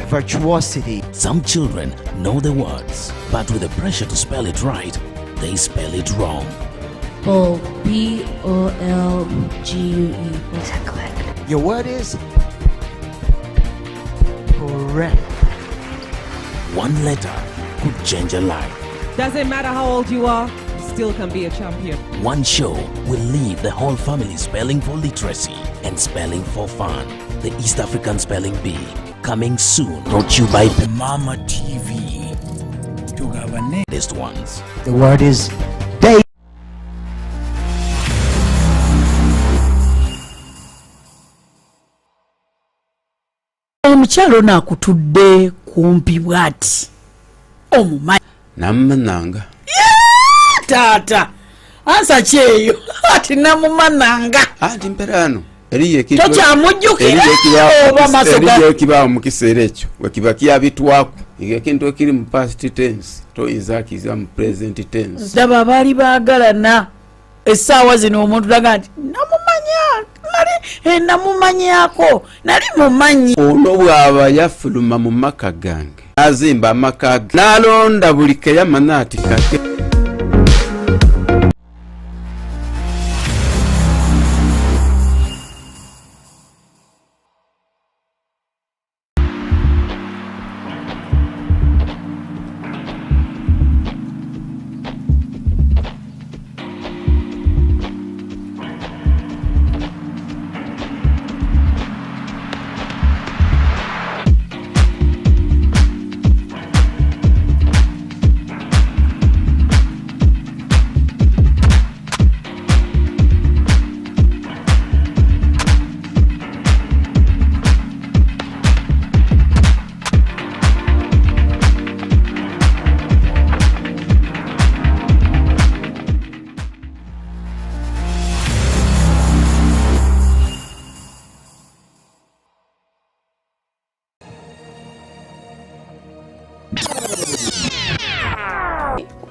virtuosity. Some children know the words, but with the pressure to spell it right, they spell it wrong. Bolgue. Your word is correct. One letter could change a life. Doesn't matter how old you are, you still can be a champion. One show will leave the whole family spelling for literacy and spelling for fun. The East African Spelling Bee, coming soon. Brought to you by Mama TV. Latest ones. The word is day. Omukyalo nakutudde kumpi bwati omumanyi namumananga taata ansa kyeyo ati namumananga anti mperano eriye tokyamujjukira oba eriye kibaawo mu kiseera ekyo wekiba kyabitwako ekintu ekiri mu past tense toyinza akiza mu present tense. Daba baali baagalana essaawa zino omuntu laga nti namumanyako nali mumanyi. Ono bw'aba yafuluma mu maka gange azimba amaka ge n'alonda buli keyamana ati kake.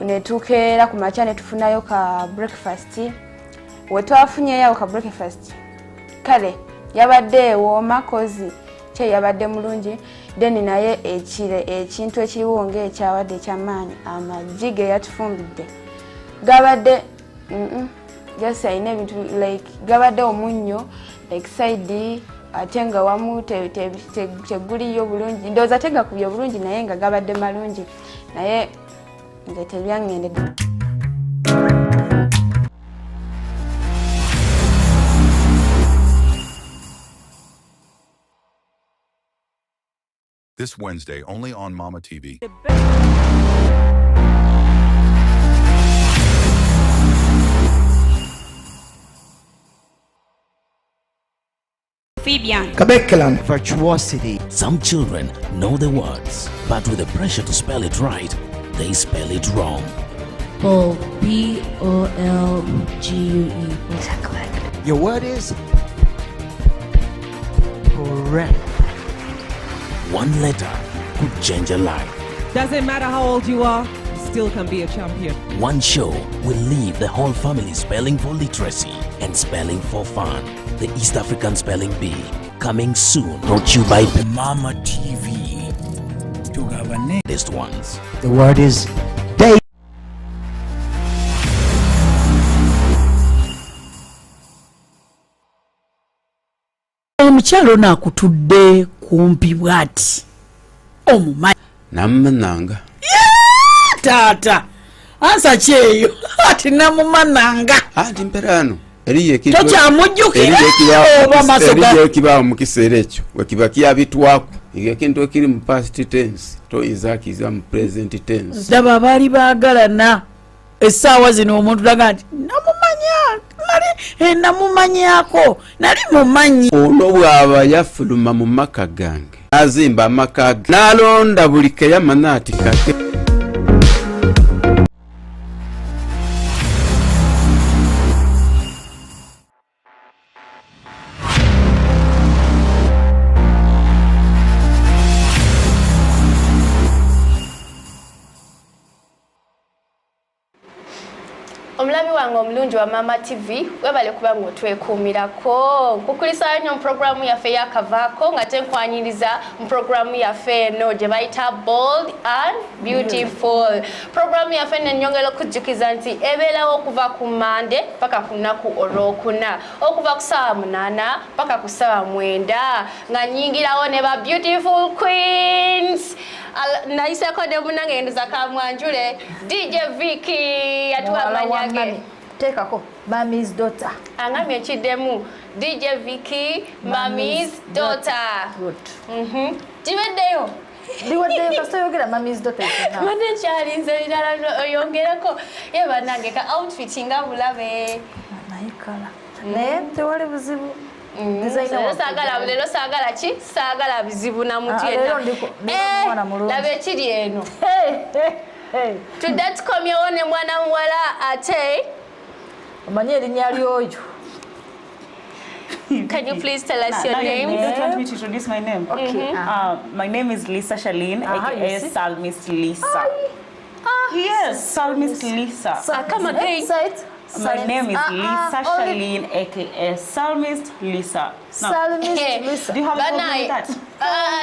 Netukeera ku makya ne tufunayo ka breakfast. We twafunyeyo ka breakfast kale yabadde wooma kozi kye yabadde mulungi then naye ekintu ekiriwo ng'ekyawadde ekyamaanyi amagi ge yatufumbidde gabadde just ayina ebintu like gabadde omunnyo like side ate nga wamu teguliyo bulungi ndowooza tegakubye bulungi naye nga gabadde malungi naye nze tebyangendedde. This Wednesday, only on Mama TV. Virtuosity. Some children know the words, but with the pressure to spell it right, they spell it wrong. Bolgue. Your word is correct. One letter could change a life. Doesn't matter how old you are, you still can be a champion. One show will leave the whole family spelling for literacy and spelling for fun. The East African Spelling Bee, coming soon. Brought to you by Mama TV. Latest ones. The word is day. Omukyalo nakutudde kumpi bwati omumanyi namumananga taata ansa kyeyo ati namumananga anti mperano eriye tokyamujjukira oba eriye kibaawo mu kiseera ekyo wekiba kyabitwako ekintu ekiri mu past tense toyinza akiza mu present tense. Daba baali baagalana essaawa zino omuntu laga nti namumanyako nali mumanyi. Ono bw'aba yafuluma mu maka gange azimba amaka ge n'alonda buli keyamana ati kake. Omulabi wange omulungi wa Mama TV webale kuba ng'otwekuumirako nkukulisa nnyo mu programu yaffe yakavaako nga tenkwanyiriza mu programu yaffe eno gye bayita Bold and Beautiful. Programu yaffe eno ennyongera okujjukiza nti ebeerawo okuva ku Mande paka ku nnaku Olwokuna, okuva ku ssaawa 8 paka ku ssaawa 9 nga nnyingirawo ne ba Beautiful Queens. Naiseko ne munange nduza kamwanjule DJ Vicky atuwa manyage tekako Mommy's daughter angami ekiddemu DJ Vicky Mommy's daughter. Good. Tiweddeyo ndiwaddeyo kasita yogera Mommy's daughter mane kyalinze irala oyongereko ye banange ka outfit nga bulabe nayikala naye tewali buzibu Lero saagala ki? Saagala bizibu na muntu yenna. Labe ekiri eno. Tudde tukomyewo ne mwana muwala ate. Omanyi erinnya lyoyo. Can you please tell us your name? You don't want me to introduce my name? Okay. My name is Lisa Shaleen, aka Psalmist Lisa. Yes, Psalmist Lisa. Come again. My name is Lisa Shaleen, aka Psalmist Lisa. Psalmist Lisa. Do you have a problem with that?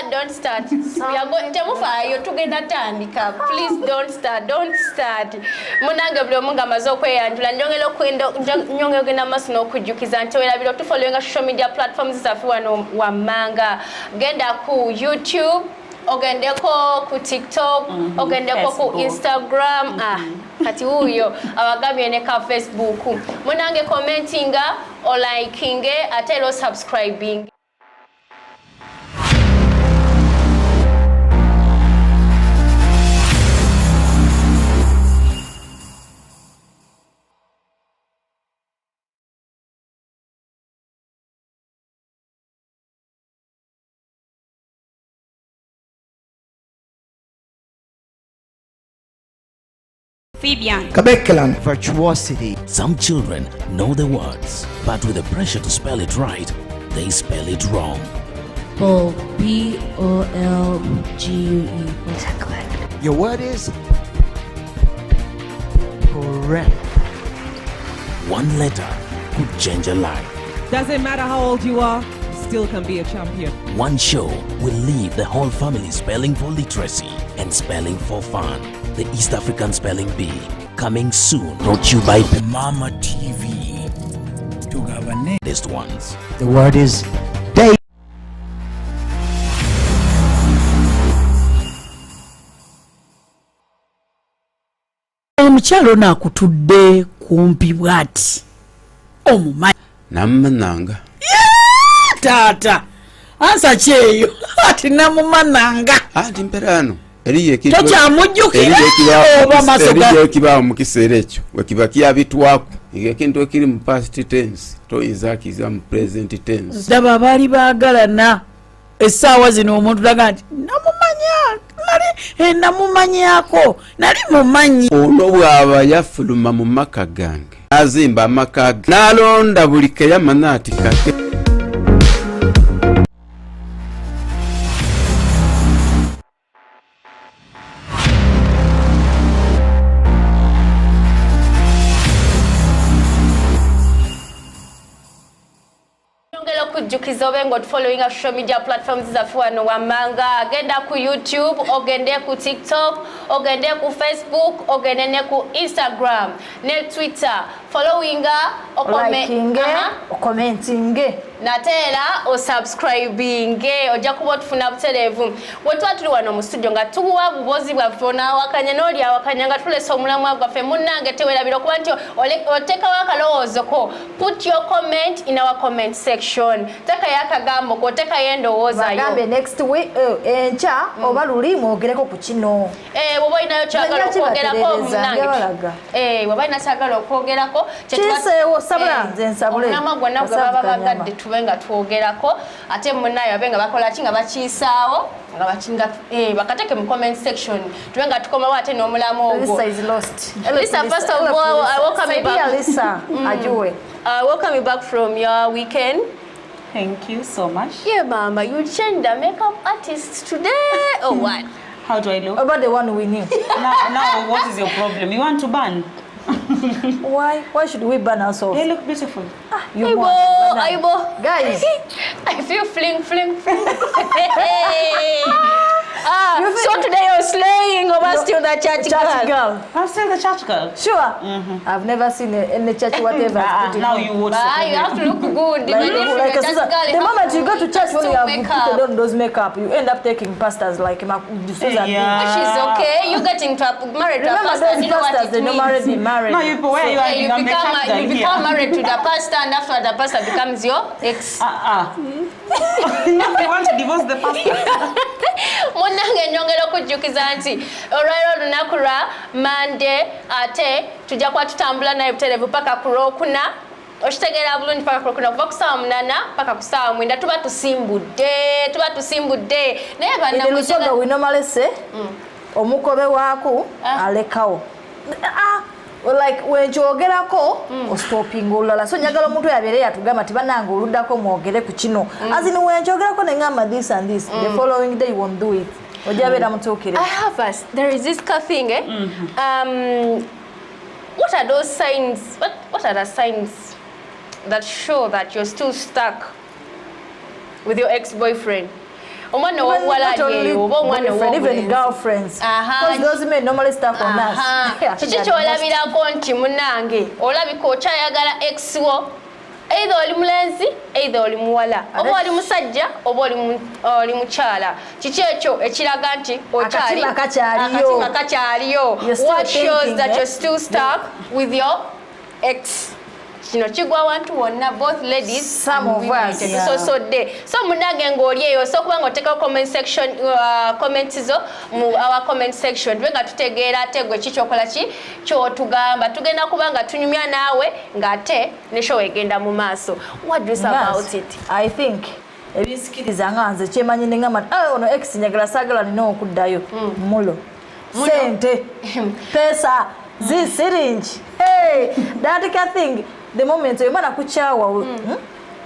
Don't start. We are going to together tandika. Please don't start. Don't start. Munange buli omu ng'amaze okweyanjula njongera nyongera ogenda maaso n'okujjukiza nti werabira otufollowinga social media platforms zaffe wano wammanga. Genda ku YouTube, ogendeko ku TikTok, ogendeko ku Instagram. Kati huyo abagambye ne ka Facebook. Munange commentinga o likinge ate lo subscribing. Curriculum virtuosity. Some children know the words, but with the pressure to spell it right, they spell it wrong. Bold. BOLGUE. Your word is correct. One letter could change a life. Doesn't matter how old you are, you still can be a champion. One show will leave the whole family spelling for literacy and spelling for fun. The East African Spelling Bee, coming soon. Brought to you by Mama TV. To our next ones. The word is day. Omukyalo nakutudde kumpi bwati omumanyi namumananga taata ansa kyeyo ati namumananga anti mperano eriyo tokyamujjukira oba masoga ekibaawo mu kiseera ekyo wekiba kyabitwako ekintu ekiri mu past tense toyinza akiza mu present tense. Daba abaali baagalana essaawa zino omuntu laga nti namumanyako nali mumanyi. Ono bw'aba yafuluma mu maka gange azimba amaka ge n'alonda buli keyamana ati kate okujjukiza obe ng'otufollowinga social media platforms zaffe wano wammanga. Genda ku YouTube, ogende ku TikTok, ogende ku Facebook, ogende ne ku Instagram ne Twitter. Followinga, commentinge nateera o subscribinge ojja kuba otufuna butereevu. Bwe tuli wano mu studio nga tuwa bubozi bwaffe onaawakanya n'oli awakanya nga tulesa omulamwa gwaffe munnange teweerabira okuba nti oteekawo akalowoozo ko. Put your comment in our comment section. Tekayo akagambo ko, tekayo endowoozayo. Bagambe next week enkya oba luli mwogereko ku kino. Bw'oba olinayo kyagala okwogerako munnange. Bw'oba olina kyagala okwogerako kiseewo sabula nze nsabule. Omulamwa gwonna gwe baba bagadde tube nga twogerako ate munnayo babe nga bakola ki nga bakiyisaawo nga bakinga bakateke mu comment section tube nga tukomawo ate n'omulamu ogwo. Lisa is lost. Lisa, first of all, I welcome you back. Lisa, ajuwe. Welcome you back from your weekend. Thank you so much. Yeah, Mama, you changed the makeup artist today or what? How do I look? About the one we knew. Now, what is your problem? You want to ban? Why should we burn ourselves? They look beautiful. Aibo. Guys. I feel fling. So today you're slaying or still the church girl? I'm still the church girl. Sure. I've never seen any church whatever. Now you watch. You have to look good. The moment you go to church when you have put on those makeup, you end up taking pastors like Susan. Yeah. Which is okay. You getting married to a pastor. You know what it means. Married. No, you become married to the pastor, and after the pastor becomes your ex. You want to divorce the pastor? Munange nyongera okujjukiza nti olwaliro olunaku lwa Monday ate tujja kuba tutambula naye butereevu paka ku Lwokuna okitegeera bulungi paka ku Lwokuna kuva ku ssaawa 8 paka ku ssaawa 9 tuba tusimbudde naye bannamusonga we normally say omukobe waaku alekawo like wenjogerako ostoping olala so nyagala omuntu yabeere yatugamba ti banange oluddako mwogere ku kino azini wenjogerako nengamba this and this the following day you won't do it ojabeera mutuukire. There is this thing what are those signs what are the signs that show that you're still stuck with your ex-boyfriend? Omwana wawala yeyo oba omwana wo even girlfriends because those men normally stuck on us. Kiki kyolabirako nti munange olabika okyayagala ex wo either oli mulenzi either oli muwala oba oli musajja oba oli mukyala kiki ekyo ekiraga nti okyali akatima kakyaliyo. What shows that you're still stuck with your ex? Kino kigwa wantu wonna both ladies some of us so munange ng'oli eyo so kubanga oteka comment section comments zo mu our comment section twenga tutegeera ate gwe kikyokola ki kyotugamba tugenda kubanga tunyumya naawe ng'ate ne show egenda mu maaso. What do you say about it? I think ebisikiriza nga nze kyemanyi nengamba ono ex njagala saagala nina okuddayo mulo sente pesa syringe that kind of thing. The moment you mana kuchawa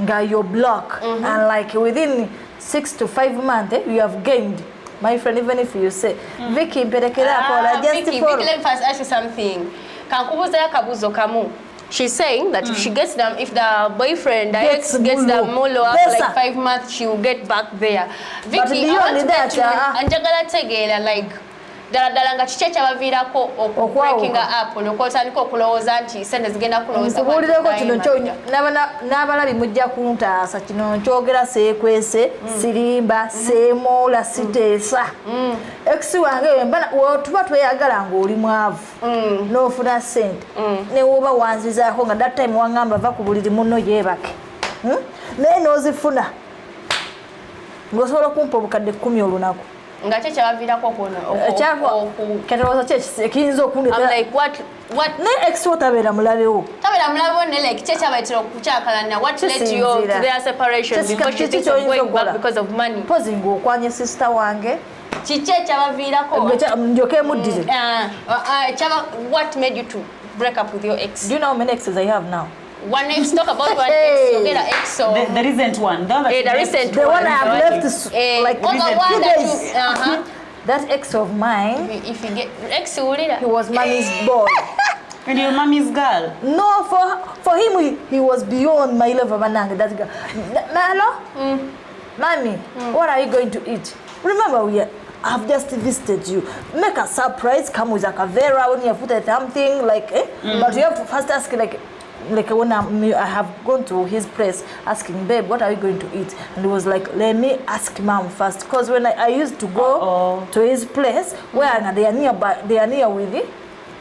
nga your block and like within 6 to 5 months you have gained, my friend. Even if you say Vicky perekera kola just for let me first ask you something. Kankubuza yakabuzo kamu. She's saying that if she gets them, if the boyfriend, the ex gets the mulo after like 5 months, she will get back there. Vicky, I want to get you anjagala tegela like dala nga kiki ekyabaviirako breaking up n'okotandika okulowooza nti sente zigenda kulowooza kubuulireko kino n'abalabi mujja kuntaasa kino nkyogera seekwese sirimba seemoola siteesa ex wange tuba tweyagala ng'oli mwavu n'ofuna sente ne woba wanzizaako nga that time wangamba va ku buliri munno yeebake naye n'ozifuna ng'osobola okumpa obukadde 10 olunaku nga kye kyabaviirako kataloza kiyinza what ne ex tabeera mulabewo ne like kye kyabaitira okukyakalanira what led you to their separation because she thinks of going back because of money pozi ng'okwanye sister wange kiki ekyabaviirako njoke emuddire what made you to break up with your ex? Do you know how many exes I have now? One ex, talk about one ex, you get an ex. So the recent one. The recent one. The one I have left like few days. That ex of mine. If you get ex, he was mommy's boy. And your mommy's girl? No, for him he was beyond my level. Manang, that girl. Hello, mommy, what are you going to eat? Remember I've just visited you. Make a surprise. Come with a kavera when you put something like. But you have to first ask like when I have gone to his place asking, babe, what are you going to eat? And he was like, let me ask mom first, because when I used to go to his place where they are near with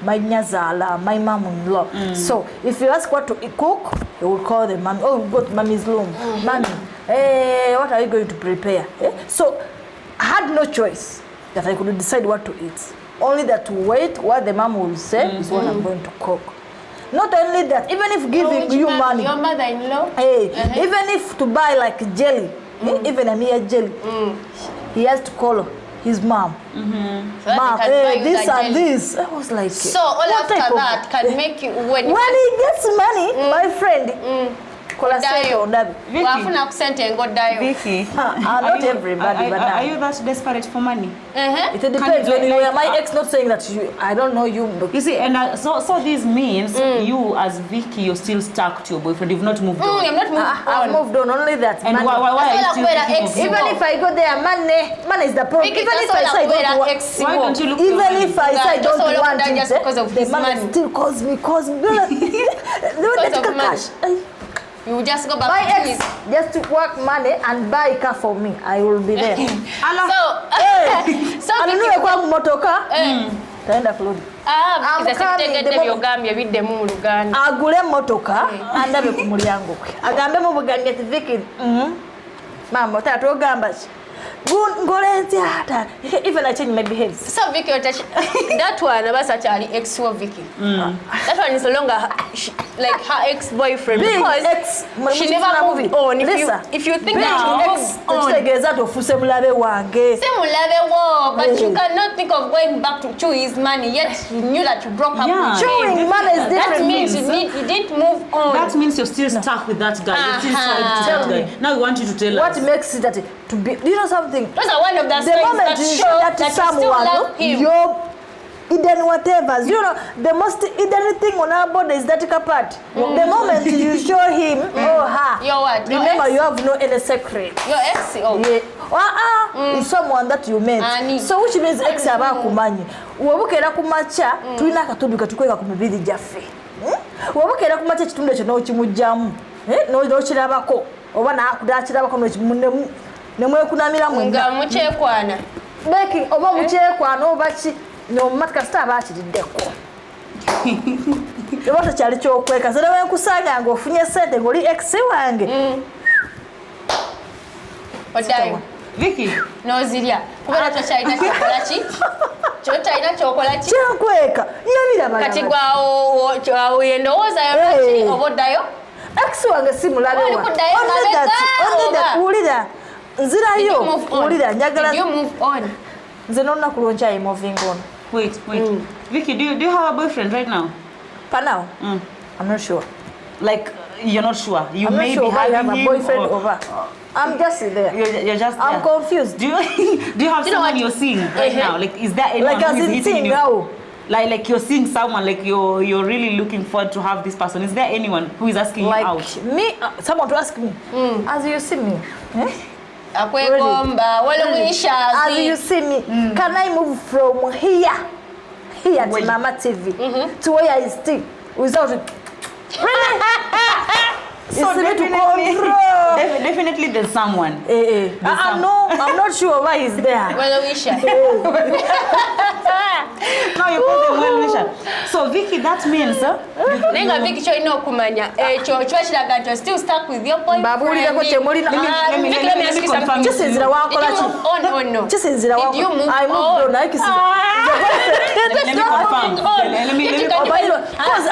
my nyazala, my mom-in-law. So if you ask what to cook, he will call the mom. Oh, we got mommy's room. Mommy, hey, what are you going to prepare? So I had no choice that I could decide what to eat. Only that to wait what the mom will say is what I'm going to cook. Not only that, even if giving you money, your mother-in-law, even if to buy like jelly, even a mere jelly, he has to call his mom. So mom, this and this. I was like, so all after that can make you when he gets money, my friend, kola sente ondabe wafuna ku sente ngoddayo Vicky, not everybody but are you that desperate for money? It depends when you are my ex, not saying that I don't know you. You see, and so this means you as Vicky, you're still stuck to your boyfriend. You've not moved on. I'm not moved on. I've moved on. Only that. And why are you still thinking of even if I go there, money is the problem. Vicky, Even if I say I don't want, why don't you look? even if I say I don't just want it, just because of the his money money. still calls me. Because of money. You just go back my to ex his. just to work money and buy car for me. I will be there. So Anunue kwangu motoka. Taenda kurudi. Agule motoka andabe ku mulyango kwe. Agambe mu bugambye ati Vicky, mama tatogamba ki. Ngolenti hata even I change my behavior. So Vicky, that one was actually ex of Vicky. That one is no longer like her ex-boyfriend because she never moved on. If you think that she moved on, but you cannot think of going back to chew his money. Yet you knew that you broke up with him. Chewing money is different. That means you didn't move on. That means you're still stuck with that guy. You're still stuck with that guy. Now we want you to tell us. What makes it that to be? Do you know something? Those are one of the moment that you show that that someone, you still love him. Your hidden whatever. You know, the most hidden thing on our body is that part. The moment you show him, your what? Remember, you have no any secret. Your ex, is someone that you met. So which means ex abakumanyi. Wabukera kumacha, tulina katubi katukweka ku mibiri jaffe. Wabukera kumacha kitunde kyo n'okimujjamu. No kirabako. Oba nakudakirabako n'okimunemu. Nemwekunamira mu nga mukyekwana. Beki oba mukyekwana oba ki no matka sta bakiriddeko. Ebata kyali kyokweka zera wenkusanga ng'ofunye sente ng'oli ex wange. Odayo. Vicky, nozirya kubera tokyalina kyokola ki? Kyotalina kyokola ki? Kyenkweka nyabiraba. Kati gwawo yendowooza yolaki oba oddayo? Ex wange simulabe wa. Only that ulira. Nzirayo ulira njagala. You move on. Nze nonna kuloncha I moving on. Wait. Vicky, do you have a boyfriend right now? For now? I'm not sure. Like, you're not sure? You I'm may not sure be having I have a boyfriend over. I'm just there. You're just there. I'm confused. Do you have someone you're seeing right now? Like, is there anyone like who is hitting you? Now? Like you're seeing someone, like you're really looking forward to have this person. Is there anyone who is asking you out? Like me? Someone to ask me? As you see me? As you see me, can I move from here to Mama TV to where I stay without it? So definitely there's someone. I'm not sure why he's there. Well-wisher. No, you call them well-wisher. So Vicky, that means Nenga Vicky cholina okumanya ekyo kyakiraga nti still stuck with your boyfriend. Babulireko kyemulina. Let me ask you something. Kisinzira wakola ki? Kisinzira wakola. I moved on. Let me confirm. Let me because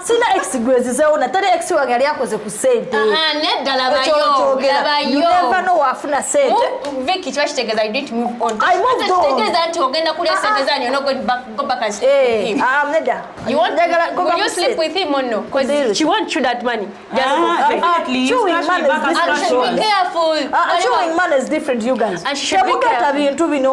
sina ex grace zeona tari ex wange ali akoze ku sente. Neddala bayo. You never know wafuna sente. Vicky kyakitegeeza you didn't move on. I moved on. Kitegeeza nti ogenda kulya sente zanyu you're not going go back and sleep with him. Nedda. Will you sleep with him or no? Because she won't chew that money. Definitely. Chewing man is different. And she should be careful. Chewing man is different, you guys. And she should be careful. Bintu bino.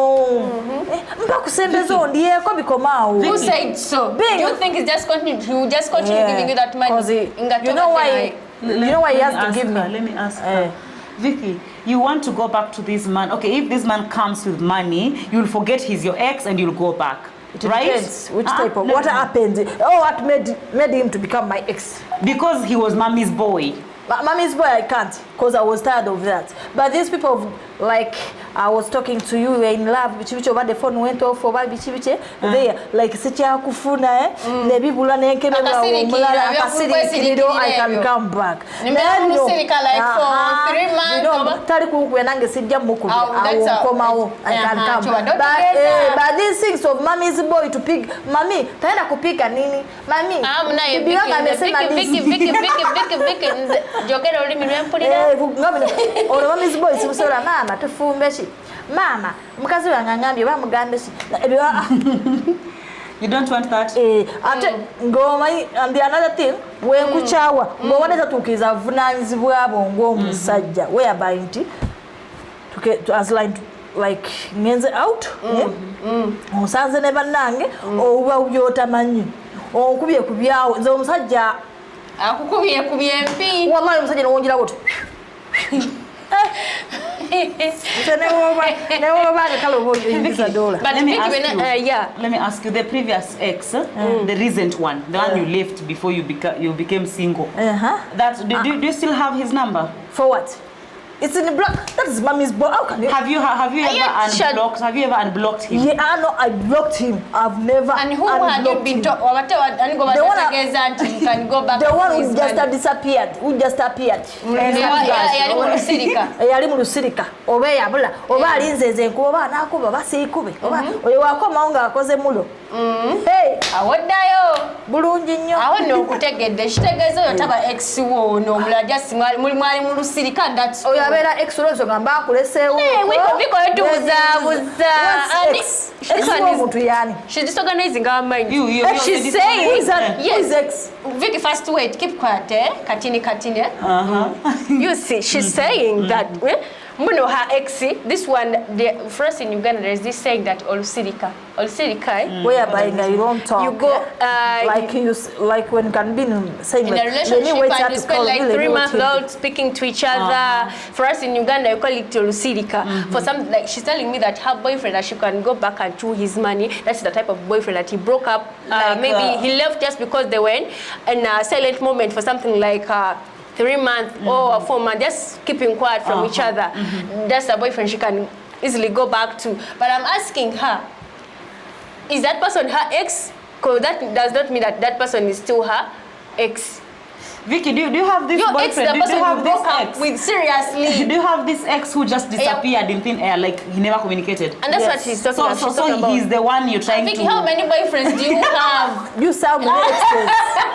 Mbakusembeza ondiyeko bikomaawo. Who said so? Do you think it's just continue? He will just continue giving you that money? You know why? You know why he has to give me? Let me ask her. Vicky, you want to go back to this man. Okay, if this man comes with money, you'll forget he's your ex and you'll go back. Right? Depends which type of what happened. What made him to become my ex? Because he was mommy's boy. Mommy's boy, I can't, because I was tired of that. But these people, like, I was talking to you, we were in love, bichi over the phone went off, over bichi there, like, sicha kufuna, nebi bula nenkeme mulala akasirikiro, I can come back. Then like for 3 months. Tari kuwe nange sija mukubi, I can come back. But these things of mommy's boy to pick, mommy, taenda kupika nini? Mommy, Vicky. Jokera oli mirempulira. Ngabino. Ono mommy's boy simusora mama tufumbe shi. Mama, mukazi wange ngambye bamugambe shi. You don't want that? Ate ngomanyi and the another thing when kuchawa ngobadde tatuukiriza buvunaanyizibwa bwo ng'omusajja whereby nti as like ngenze out osanze ne bannange oba byotamanyi okubye kubyawo nze omusajja akukubye mpi wallahi omusajja newongira bwoti But let me ask you, the previous ex, the recent one, the one you left before you became single. That do you still have his number? For what? It's in the block. That is mommy's boy. How can you? Have you unblocked? Have you ever unblocked him? Yeah, I know. I blocked him. I've never. And who had you been talking? The one who just disappeared. Who just appeared? Yali mu lusirika. Oba yabula. Oba alinzeze nkuba nakuba basiikube. Oba oyo wakoma nga akoze mulo. Hey, awoddayo. Bulungi nnyo. Awo no kutegedde. Kitegeeza oyo taba ex wo no mulajja simali mwali mu lusirika that's abera extra ngamba akuleseewo biko etubuza she's disorganizing our mind. She's saying yes. Vicky, first wait, keep quiet, katini you see, she's saying that Muno her ex, this one, for us in Uganda, there's this saying that Olusirika, whereby you don't talk. You go like when can be saying in a relationship and you spend like 3 months without speaking to each other. For us in Uganda, you call it Olusirika. For some, like she's telling me that her boyfriend, that she can go back and chew his money. That's the type of boyfriend that he broke up. Maybe he left just because they went in a silent moment for something like 3 months or 4 months, just keeping quiet from each other. That's a boyfriend she can easily go back to. But I'm asking her, is that person her ex? Because that does not mean that that person is still her ex. Vicky, do you have this boyfriend? Ex, the person you broke up with, seriously. Do you have this ex who just disappeared in thin air, like he never communicated? And that's what she's talking about. So he's the one you're trying Vicky, to... how many boyfriends do you have? You sound exes.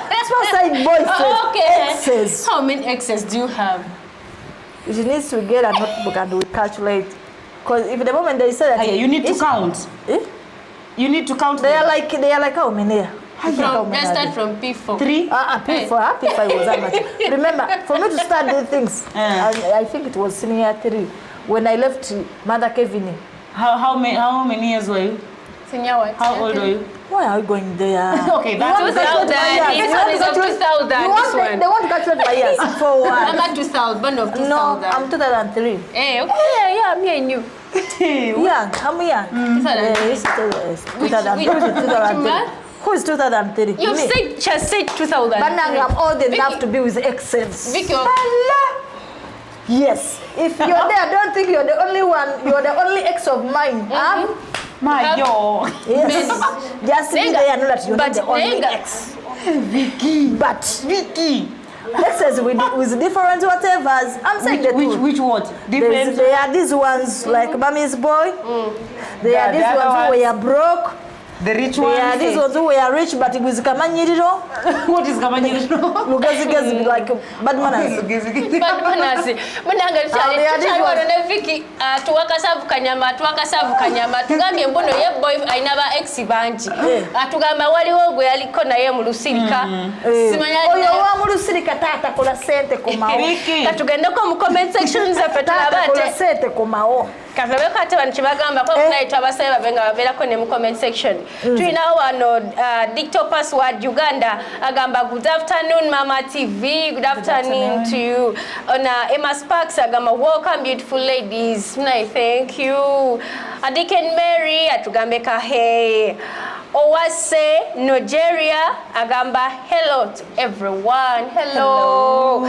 That's not saying boyfriends. Okay. Exes. How many exes do you have? She needs to get a notebook and we calculate. Because if the moment they say that... you need to count. You need to count. They are like how many? Let's start from P4. 3? P4. P5 was that much. Remember, for me to start doing things, I think it was senior 3 when I left Mother Kevin. How many years were you? Senior what? How old were you? Why are you going there? Okay, that's 2000. This one is of 2000. They want to calculate my years. For what? I'm at 2000, born of 2000. No, I'm 2003. Hey, okay, yeah, me and you. Yeah, I'm young. 2003. Who is 2003? You said, just said 2000. But now I'm old enough to be with exes. Vicky. Yes. If you're there, I don't think you're the only one. You're the only ex of mine. My yo. Yes. Just be there and know that you're not the only ex. Vicky. But Vicky. Exes with different whatevers. I'm saying that which what? Different. There are these ones like Mommy's boy. There are these ones who were broke. The rich ones. Yeah, these ones who were rich, but it was kamanyiriro. What is kamanyiriro? Lugezi like bad manners. Bad manners. Munanga chali wana Vicky tuwakasavu kanyama tugambye mbono ye boy ainaba ex banji. Atugamba waliwo gwe yaliko naye mu lusirika. Simanya oyo wa mu lusirika tata kola sente komawo. Katugendeko mu comment section za fetalabate. Kola sente komawo. Kavabeko ate wano kibagamba kwa kunaita abasabe babenga babeerako ne mu comment section. Tulinawo wano Dicto Password Uganda agamba good afternoon Mama TV, good afternoon to you. Emma Sparks agamba welcome beautiful ladies. Thank you. Adiken Mary atugambeka hey. Owase Nigeria agamba hello to everyone. Hello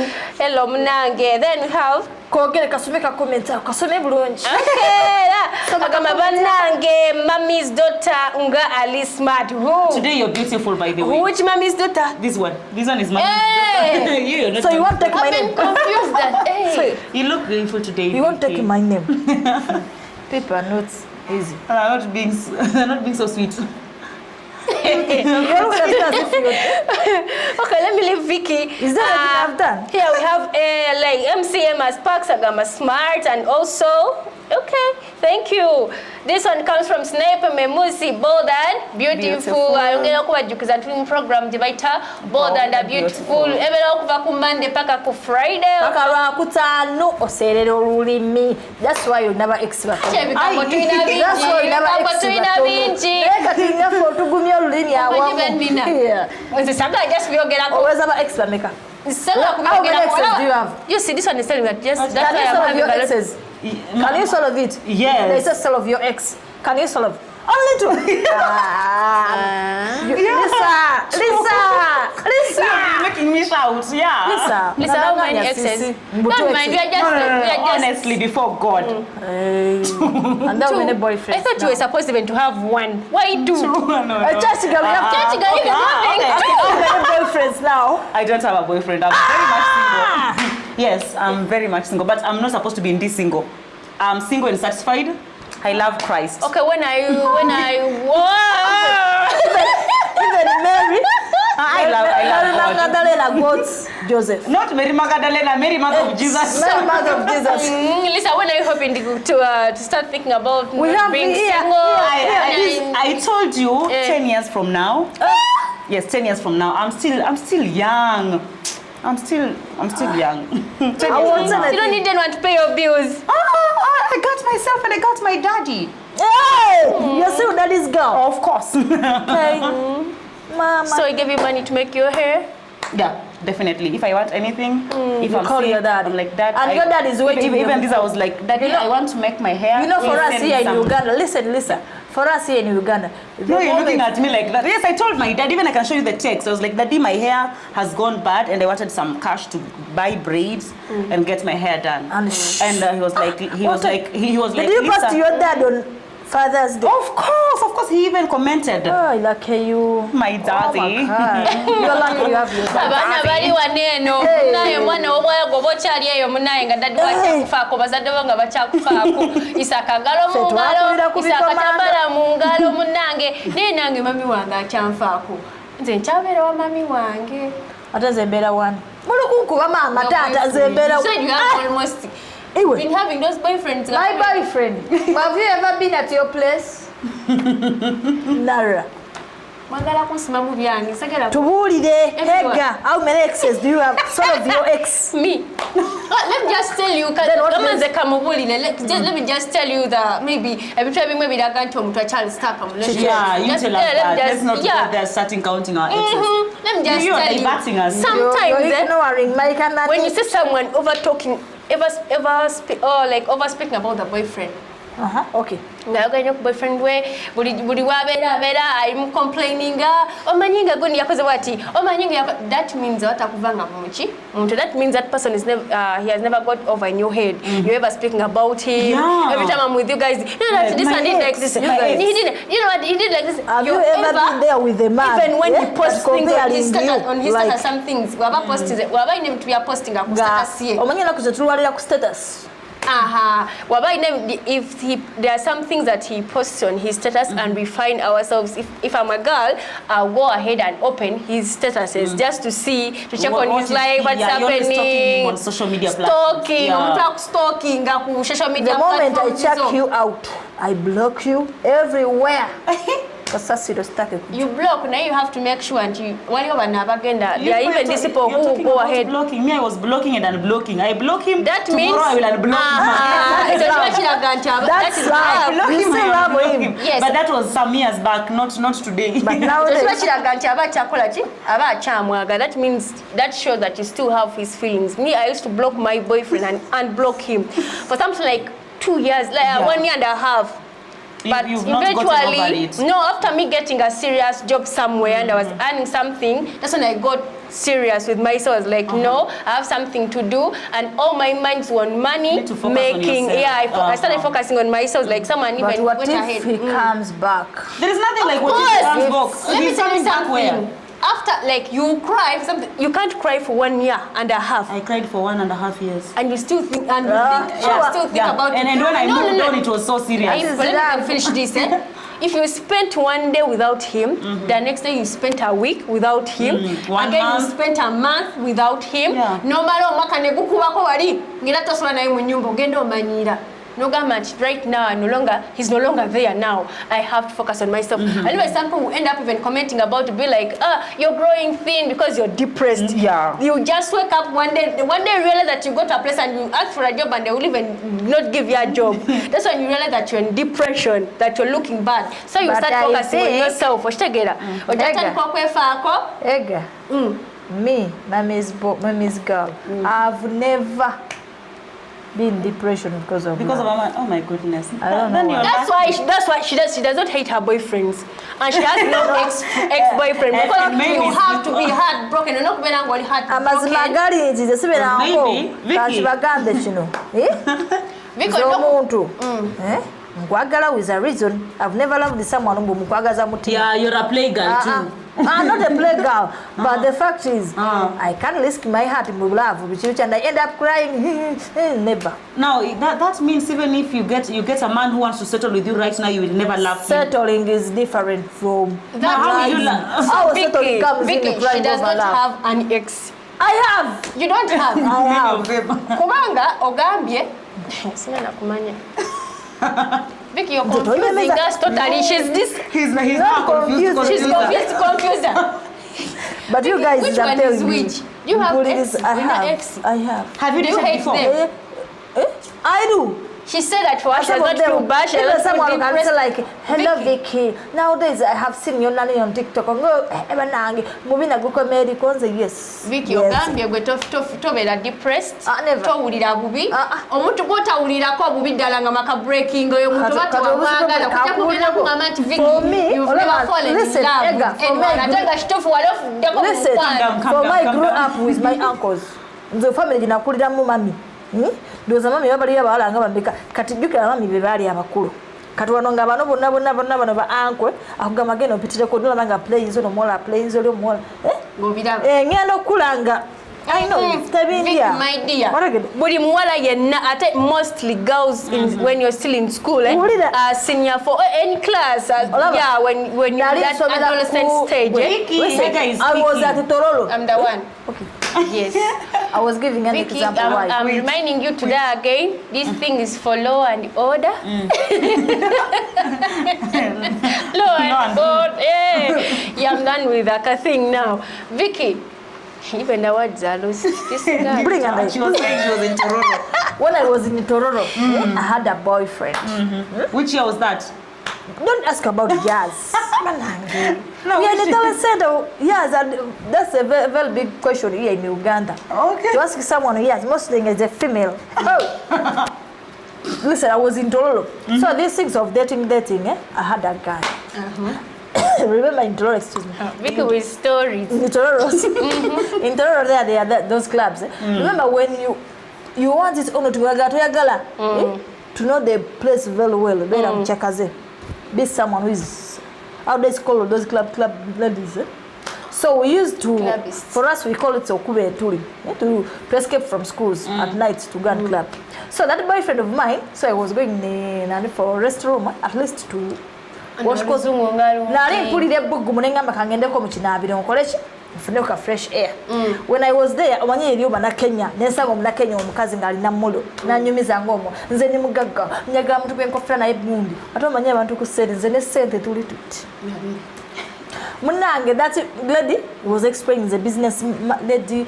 Munange. Then we have kogere kasomeka komenta kasome bulungi. Okay. Agamba banange mommy's daughter nga Ali Smart. Who? Today you're beautiful by the way. Which mommy's daughter? This one. This one is mommy's daughter. So you won't take my name. I'm confused that. Hey. So you look beautiful today. You won't take my name. People are not easy. They're not being so sweet. Okay, let me leave Vicky. Is that what you have done? Here we have like MCM as Parks Agama Smart and also okay, thank you. This one comes from Sniper Memusi, bold and beautiful. Ayongera kubajukiza tuli program dibaita bold and beautiful. Ebera okuva ku Monday paka ku Friday. Paka lwa kutaano oserera olulimi. That's why you never expect. Chebikambo tuina bingi. That's why you never expect. Eka tinga otugumya olulimi awamu. Nze saga just byogerako. Always have extra maker. How many exes do you have? You see, this one is telling me that just that's why I'm having a lot. Can you solve it? Yes. There's a solve your ex. Can you solve? Only two. Lisa. You're making me shout. Yeah. Lisa, how many exes? Don't mind, we are just honestly before God. And that was a boyfriend. I thought you were supposed even to have one. Why two? A church girl. Boyfriends now. I don't have a boyfriend. I'm very much single. Yes, I'm very much single, but I'm not supposed to be in this single. I'm single and satisfied. I love Christ. Okay, when I even Mary. I love Magdalena quotes Joseph. Not Mary Magdalena, Mary Mother of Jesus. Mary Mother of Jesus. Lisa, when are you hoping to start thinking about being single? I told you 10 years from now. Yes, 10 years from now. I'm still young. I'm still young. You don't need anyone to pay your bills. I got myself and I got my daddy. Hey, you're still daddy's girl. Of course. Okay. Mama. So he gave you money to make your hair? Yeah, definitely. If I want anything, if I'm call sick, your dad. I'm like that. And your dad is waiting. Even this, I was like, Daddy, I want to make my hair. You know, for us here in Uganda, listen. For us here in Uganda. No, you're looking at me like that. Yes, I told my dad, even I can show you the text. I was like, Daddy, my hair has gone bad and I wanted some cash to buy braids and get my hair done. And he was like, Did you post your dad on Father's Day? Of course, he even commented. Oh, lucky you. My daddy. Oh my God. You're lucky you have your dad. Abana bali waneno naye mwana obwaya gobochali eyo munaye nga dadi wachakufaako bazadde banga bachakufaako isakagalo mungalo isakatambala mungalo munange naye nange mami wange achanfaako nze nchabeera wa mami wange ate zembeera wano mulukunkuba mama taata zembeera almost been having those boyfriends. My boyfriend. Have you ever been at your place? Nara. Tubuulire, Edgar, how many exes do you have? Some of your ex. Me. Let me just tell you, let me just tell you that maybe every time maybe they're going to a child start a relationship. Yeah, you tell us that. Let's not go there starting counting our exes. Let me just tell you. Us. Sometimes when you see someone over talking, over speaking about the boyfriend. Okay. Ngayoganya ku boyfriend we buli wabeera I'm complaining omanyinga goni yakoze wati omanyinga that means watakuvanga muchi that means that person is never he has never got over in your head. You ever speaking about him every time I'm with you guys this one did like this he did you know what he did like this. Have you ever been there with a man even when he posts things on his like, status some things waba post waba ine mtu ya posting ku status ye omanyina kuzatulwalira ku status. If there are some things that he posts on his status and we find ourselves, if I'm a girl, I'll go ahead and open his statuses just to see, to check on his life, what's happening. On social media stalking, stalking, social media. The moment I check you out, I block you everywhere. You block, now you have to make sure and you there are even these people who go ahead blocking me. I was blocking and unblocking. I block him. That means I will unblock him. Yes. But that was some years back, not today. But now that means that shows that you still have his feelings. Me, I used to block my boyfriend and unblock him for something like 2 years, like 1 year and a half. But eventually, no, after me getting a serious job somewhere and I was earning something, that's when I got serious with myself. I was like, no, I have something to do, and all my mind's on money, making. I started focusing on myself. Like someone but even what went if ahead. He comes back? There is nothing like what if he comes back. Let me tell you something. After, like, you cry for something, you can't cry for 1 year and a half. I cried for 1.5 years. And you still think, and you still think about it. And when I moved on, it was so serious. Let me finish this. If you spent 1 day without him, the next day you spent a week without him, again you spent a month without him. No matter what kind of no government right now, he's no longer there now. I have to focus on myself. And even some people will end up even commenting about to be like, you're growing thin because you're depressed. Yeah. You just wake up one day you realize that you go to a place and you ask for a job and they will even not give you a job. That's when you realize that you're in depression, that you're looking bad. So you start focusing on yourself. Me, Mommy's girl, I've never been in depression because of Mama. Oh my goodness. I don't know. That's why she does not hate her boyfriends, and she has no ex-boyfriend. Because you have to be heartbroken. You're not going to be heartbroken. Nkwagala with a reason. I've never loved someone who mukwagaza mutima. Yeah, you're a playgirl too. I'm not a playgirl, but the fact is, I can't risk my heart in love, and I end up crying. Never. Now that means even if you get a man who wants to settle with you right now, you will never love him. Settling is different from. How will you love? Vicky, she does not have an ex. I have. You don't have. I have. Kubanga ogambye. Sina kumanya. Vicky, you're confusing us totally. She's not confused. She's confused. But you guys, which one is which? You have ex? I have. Have you dated before? I do. She said that for us, she does not feel bad. She does not feel depressed. Like, hello Vicky. Nowadays I have seen your nanny on TikTok. I go, moving a good comedy. Yes. Vicky, ogambye gwe tobera depressed. Never. Towulira bubi. Omuntu gwotawulira ko bubi ddala nga maka breaking oyo muntu batawagala kujja kugenda kugamba nti Vicky, you've never fallen in love. Listen, for my grew up with my uncles. The family ginakuliramu mami. Doza mami babali abawala nga bambika kati jukira mami bebali abakulu kati wanonga bano bonna ba ankwe akugamba geno pitire ko ndola nga play zo no mola play zo lo mola ngenda okulanga I know Vicky, my dear. Buli muwala yenna ate mostly girls when you're still in school senior for any class when you're that adolescent stage. I was at Tororo. I'm the one. Okay. Yes. I was giving an Vicky, example. I'm reminding you today again, this thing is for law and order. Law and order. Yeah, I'm done with that thing now. Vicky, even the words are lost. This guy. She was saying she was in Tororo. When I was in Tororo, I had a boyfriend. Which year was that? Don't ask about jazz. No, we are in the talent center. Yes, and that's a very, very big question here in Uganda. Okay. To ask someone, yes, mostly as a female. Oh. Listen, I was in Tororo. So these things of dating, I had a guy. Remember in Tororo, excuse me. Vicky with stories. In Tororo. In Tororo, there are those clubs. Remember when you want it only to know the place very well. Be someone who is how they call those club ladies. So we used to, for us we call it okube touring, to escape from schools at night to go and club. So that boyfriend of mine, so I was going for a restroom at least to wash clothes. Fresh air. When I was there, Kenya, omukazi nga alina mulo nanyumiza ngomo nze ni mugagga nyaga mtu kwenkofera naye bundi ate omanye abantu ku sente nze ne sente tuli tuti munange that lady was explaining the business lady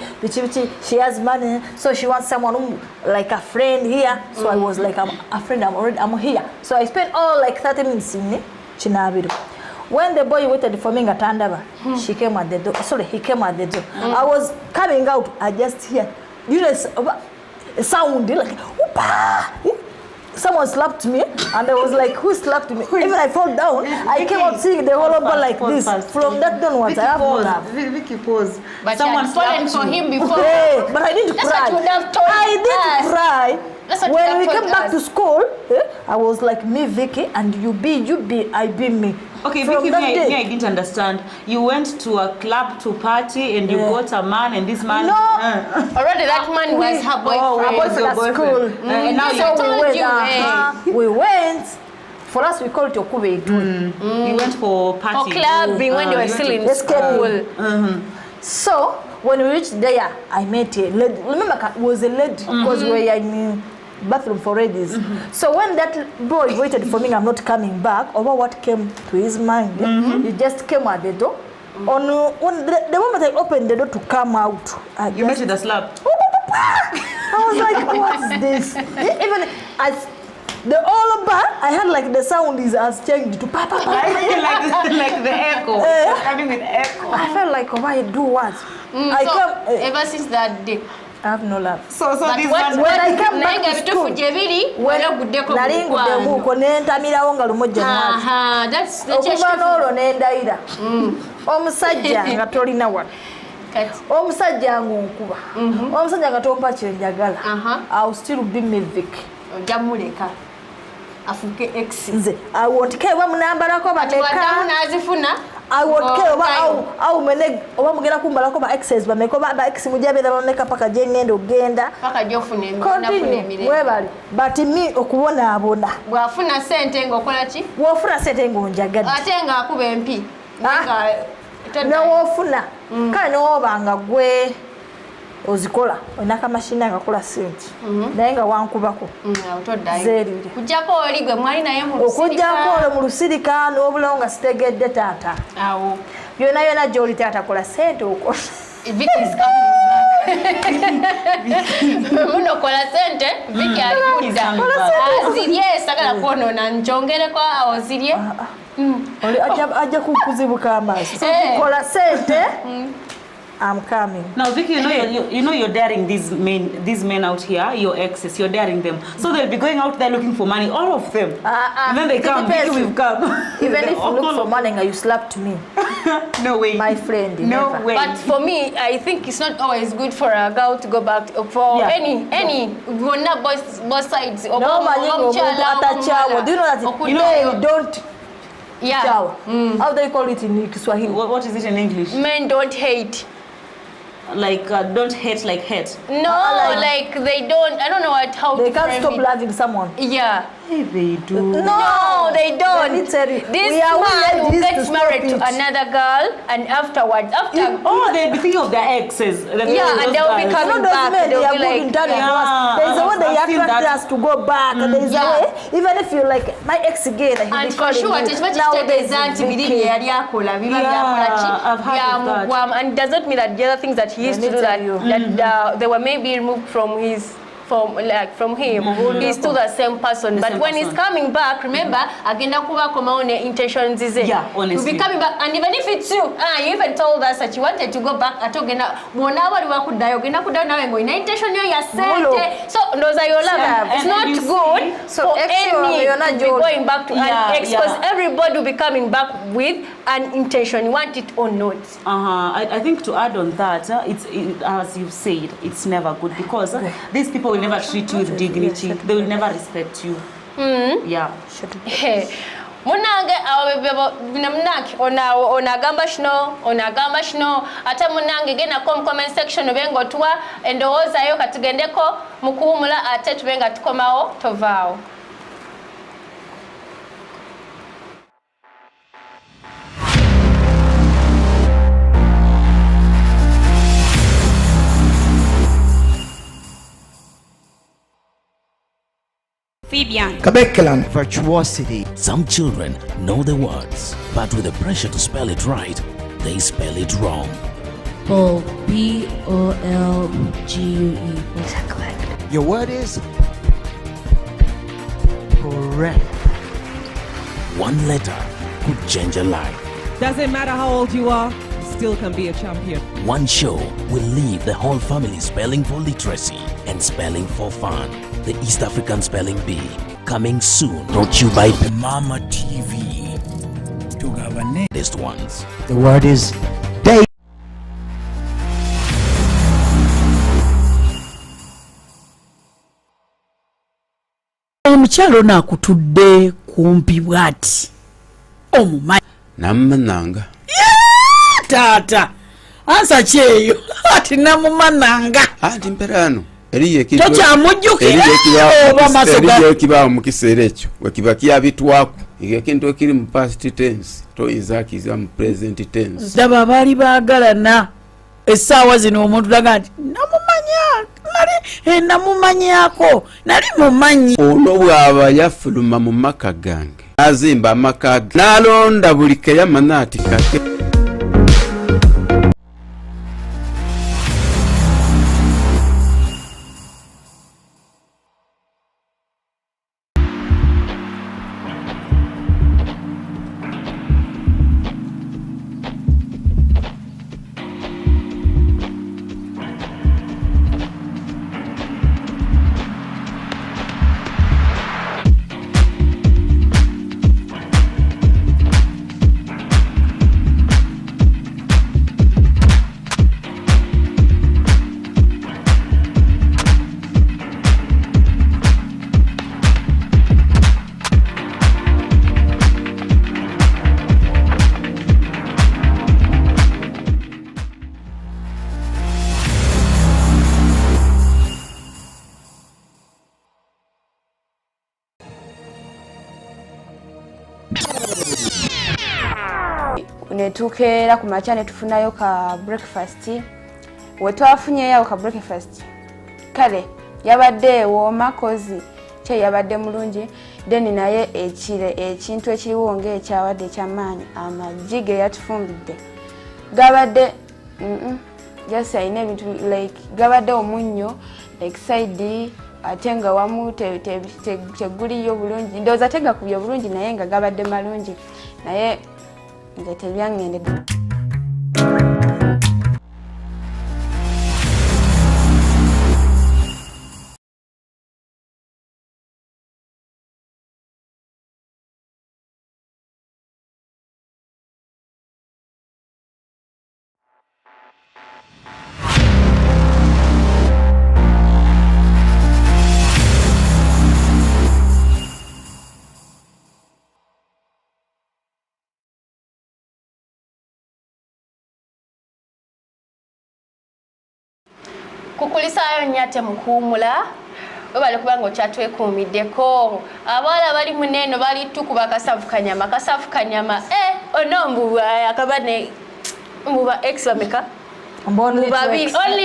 she has money so she wants someone who, like a friend here so I was like I'm a friend I'm here so I spent all like 30 minutes in Chinabiro. When the boy waited for me at Tandaba, she came at the door. Sorry, he came at the door. I was coming out. I just hear, a sound like, whoopa! Someone slapped me, and I was like, who slapped me? Even I fall down, I came out seeing the whole over like this. From that downwards, I have no love. Vicky, pause. But someone fallen for him before. Hey, but I didn't cry. That's what you have told I didn't cry. When we came back to school, I was like, me, Vicky, and you be, I be me. Okay, Vicky, me, I didn't understand. You went to a club to party and you got a man and this man... No! Already that man was her boyfriend. At school. And now we went. For us, we call it Okube. You went for party. For clubbing when you were still in school. So, when we reached there, I met a lady. Remember, it was a lady because we were in bathroom for ladies. So when that boy waited for me, I'm not coming back, over what came to his mind, he just came at the door. On the moment I opened the door to come out, you met with a slap. I was like, what is this? Even as the all over, I had like the sound has changed to papa. like the echo. Having with echo. I felt like, why do what? Ever since that day, I have no love. So this when I came back to school, that's omusajja nga tolina wano omusajja ngonkuba omusajja nga tompa kyenjagala I'll still be Mivic ojamuleka afuke ex nze I won't care oba munambalako bameka nazifuna I won't care oba au mene oba mugenda kumbalako ba exes bameka ba ex mujabira bameka paka je ngendo genda paka jofune emire webali but me okubona abona bwafuna sente ngokola ki bwofuna sente ngonjagadde ate nga akuba empi newofuna kale newobanga gwe ozikola onaka mashini agakola sente naye nga wankubako zerire kujjako oli gwe mwali naye mu lusirika okujjako oli mu lusirika n'obulawo nga sitegedde taata awo byonna byonna gy'oli taata kola sente okola muno kola sente Vicky alikudda azirye sagala kwonoona njongereko ozirye oli ajja kukuzibuka amaaso kola sente I'm coming. Now, Vicky, you know you're daring these men out here, your exes, you're daring them. So they'll be going out there looking for money, all of them. And then they come, Vicky, we've come. Even if you look for money and you slapped me. No way. My friend, no never. way. But for me, I think it's not always good for a girl to go back for any grown-up both sides. No, do you know that men don't how do you call it in Kiswahili? What is it in English? Men don't hate. Like don't hate like hate. No, like they don't. I don't know how they can't stop loving someone. Yeah. Hey, they do. No, they don't. Let me tell you. This man who gets married to another girl and afterwards, they'll be thinking of their exes. And they'll be coming back. They'll be like, there's a way they attract us to go back. There's a way, even if you like my ex again, and for sure, it's much nowadays and it does not mean that the other things that he used to do that they were maybe removed from his. From him, he's still the same person. But when he's coming back, remember, agenda kuba koma intentions is it. Yeah, honestly. He'll be coming back, and even if it's you, you even told us that you wanted to go back. Atogenda, mwana wali wakudayo, genda kudayo nawe ngo ina intention yo ya sente. So those are your love. It's not good for any to be going back to an ex because everybody will be coming back with an intention, you want it or not. I think to add on that, it's as you've said, it's never good because these people will never treat you with dignity. They will never respect you. Yeah. Munange binamnaki onagamba shino ate munange gena comment section obengo tuwa endowooza yo katugendeko mukuwumula ate tubenga tukomawo tovaawo. Curriculum, virtuosity. Some children know the words, but with the pressure to spell it right, they spell it wrong. B-O-L-G-U-E. Your word is correct. One letter could change a life. Doesn't matter how old you are, you still can be a champion. One show will leave the whole family spelling for literacy and spelling for fun. The East African Spelling Bee, coming soon. Brought to you by Mama TV. To our latest ones. The word is day. Omukyalo nakutudde kumpi bwati. Omumanyi. Namumananga. Taata. Ansa kyeyo. Ati namumananga. Ati mperano. Eriye kibawo mu kiseera ekyo wekiba kyabitwako ekintu ekiri mu past tense toyinza akiza mu present tense. Daba baali baagalana essaawa zino omuntu laga nti namumanya nali namumanyako nali mumanyi olwo bw'aba yafuluma mu maka gange azimba amaka ge n'alonda buli keyamanya ati kate netukeera ku makya netufunayo ka breakfast wetwafunyeyo ka breakfast kale yabadde wooma kozi kye yabadde mulungi then naye ekintu ekiriwo ng'ekyawadde ekyamaanyi amagi ge yatufumbidde gabadde just ayina ebintu like gabadde omunnyo like side ate nga wamu teguliyo bulungi ndowooza tegakubye bulungi naye nga gabadde malungi naye nze tebyangendedde kukulisaayo nnyate mukuumula webale kubanga okyatwekuumiddeko abawala bali muneeno bali tukuba kasavu kanyama ono mbuba akabane mbuba ex bameka only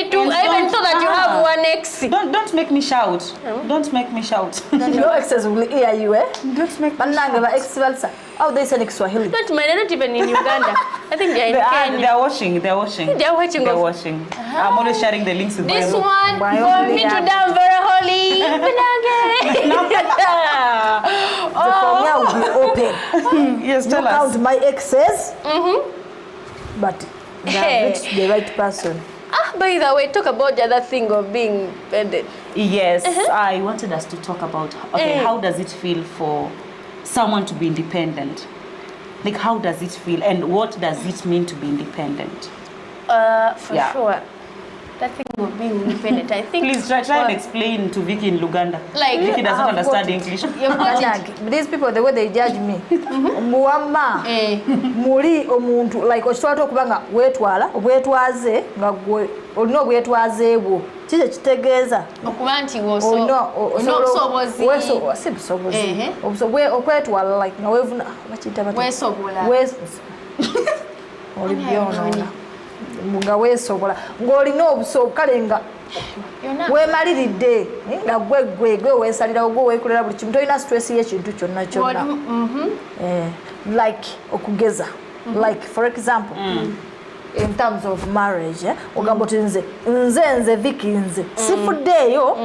two even so that you have one ex. Don't make me shout. Don't make me shout. Your exes will hear you, eh? Don't make me shout. Ex valsa. Oh, they say in Swahili. Don't mind, they're not even in Uganda. I think they're in Kenya. They're watching. They're watching. I'm always sharing the links with them. This one, for me to down very holy. For me, I will be open. Yes, tell us. Look out my exes. But that's the right person. By the way, talk about the other thing of being independent. Yes, I wanted us to talk about, how does it feel for someone to be independent? Like, how does it feel and what does it mean to be independent? For sure. That thing of being independent, I think... Please try and explain to Vicky in Luganda. Like, Vicky doesn't understand English. These people, the way they judge me. Muwama, muri omuntu, like, oshitwala okubanga wetwaze, nga gwe, olino wetwaze wo. Kije kitegeeza. Okuba nti obusobozi. Si busobozi. Okwetwala, like, nga wevuna, bakiyita bati. Weesobola. Oli byona. Nga weesobola ng'olina obusobozi kale nga weemaliridde nga gwe weesalirawo gwe weekolera buli kimu tolina stress y'ekintu kyonna kyonna like okugeza like for example in terms of marriage ogamba oti nze Vicky nze sifuddeeyo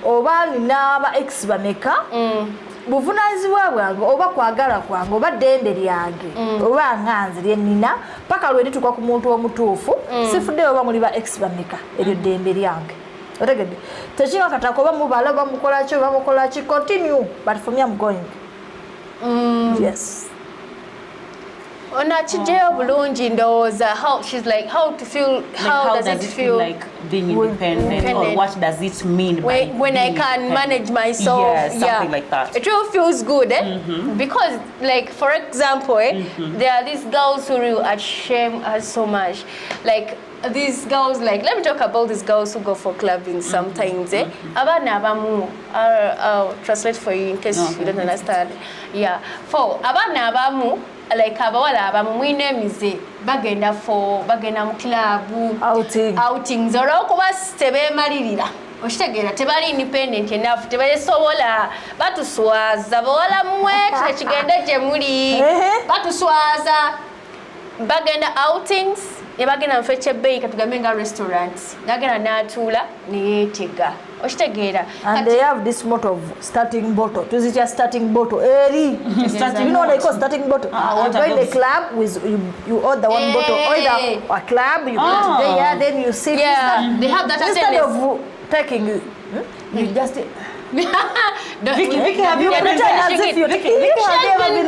oba nina aba ex bameka buvunaanyizibwa bwange oba kwagala kwange oba ddembe lyange oba nganze lye nnina paka lwe ndituuka ku muntu omutuufu sifuddeyo oba muli ba ex bameka eryo ddembe lyange otegedde tekiba kataka oba mubala oba mukolaki oba mukolaki continue but for me I'm going yes Ona chijeyo bulungi ndowooza how she's like how to feel how does it feel like being independent or what does it mean when I can manage myself something like that. It really feels good because like for example there are these girls who really shame us so much like these girls like let me talk about these girls who go for clubbing sometimes abana abamu I'll translate for you in case you don't understand for abana abamu like abawala abamu mwine emize bagenda mu club outings olwokuba tebeemalirira Oshitegeera tebali independent enough tebasobola batuswaza bawala mmwe tekigende gye muli batuswaza bagenda outings ebagenda mfeche bay katugambe nga restaurant nagenda n'atuula neyeetega oshitegeera and they have this motto of starting bottle tuzicha starting bottle eri you know what they call starting bottle you go in the club with you order one bottle either a club you go to there then you sit they have that instead of taking you just Vicky, have you been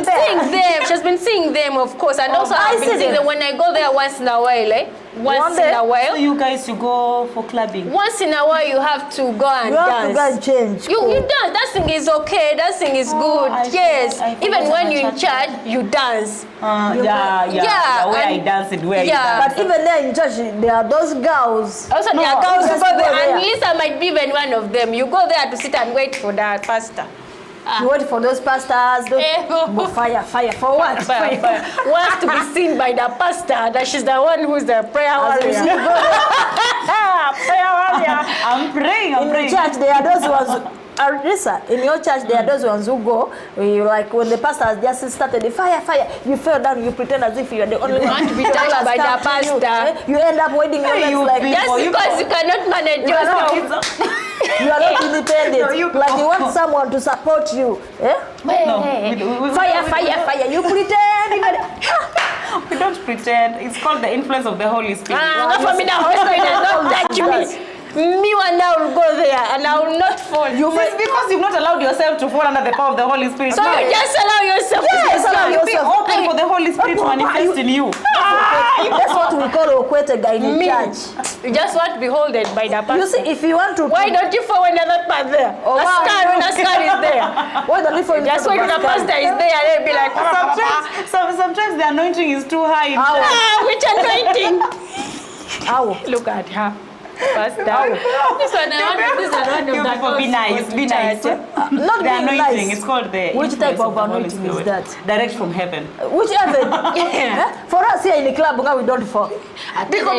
seeing them? She's been seeing them, of course, and also I've been seeing them when I go there once in a while, Once in a while. So you guys, you go for clubbing? Once in a while, you have to go and dance. You have to go and change. You dance. Dancing is okay. Dancing is good. Yes. Even when you're in church, you dance. Yeah. Where I dance and where you dance. But even there in church, there are those girls. Also, there are girls who go there. And Lisa might be even one of them. You go there to sit and wait for that pastor. You wait for those pastors. Fire. For what? Fire. Wants to be seen by the pastor that she's the one who's the prayer warrior. Prayer warrior. I'm praying. In the church, there are those ones. Lisa, in your church, there are those ones who go, like when the pastor has just started the fire, you fell down, you pretend as if you are the only one to be touched by the pastor. You end up waiting like just because you cannot manage yourself. You are not independent. Like you want someone to support you. Fire. You pretend. We don't pretend. It's called the influence of the Holy Spirit. Not for me, the Holy Spirit does not touch me. Me one now will go there and I will not fall. It's because you've not allowed yourself to fall under the power of the Holy Spirit. So you just allow yourself to be open for the Holy Spirit to manifest in you. That's what we call Okwete guy in church. You just want to be holded by the pastor. You see, if you want to... Why don't you fall when another part there? A scar is there. Why don't you fall just when the pastor is there, they'll be like... Sometimes the anointing is too high. Which anointing? Look at her. Pastor. This one of that. Be nice. Not the anointing. Nice. It's called the. Which type of anointing is that? Direct from heaven. Which heaven? For us here in the club, we don't fall. Because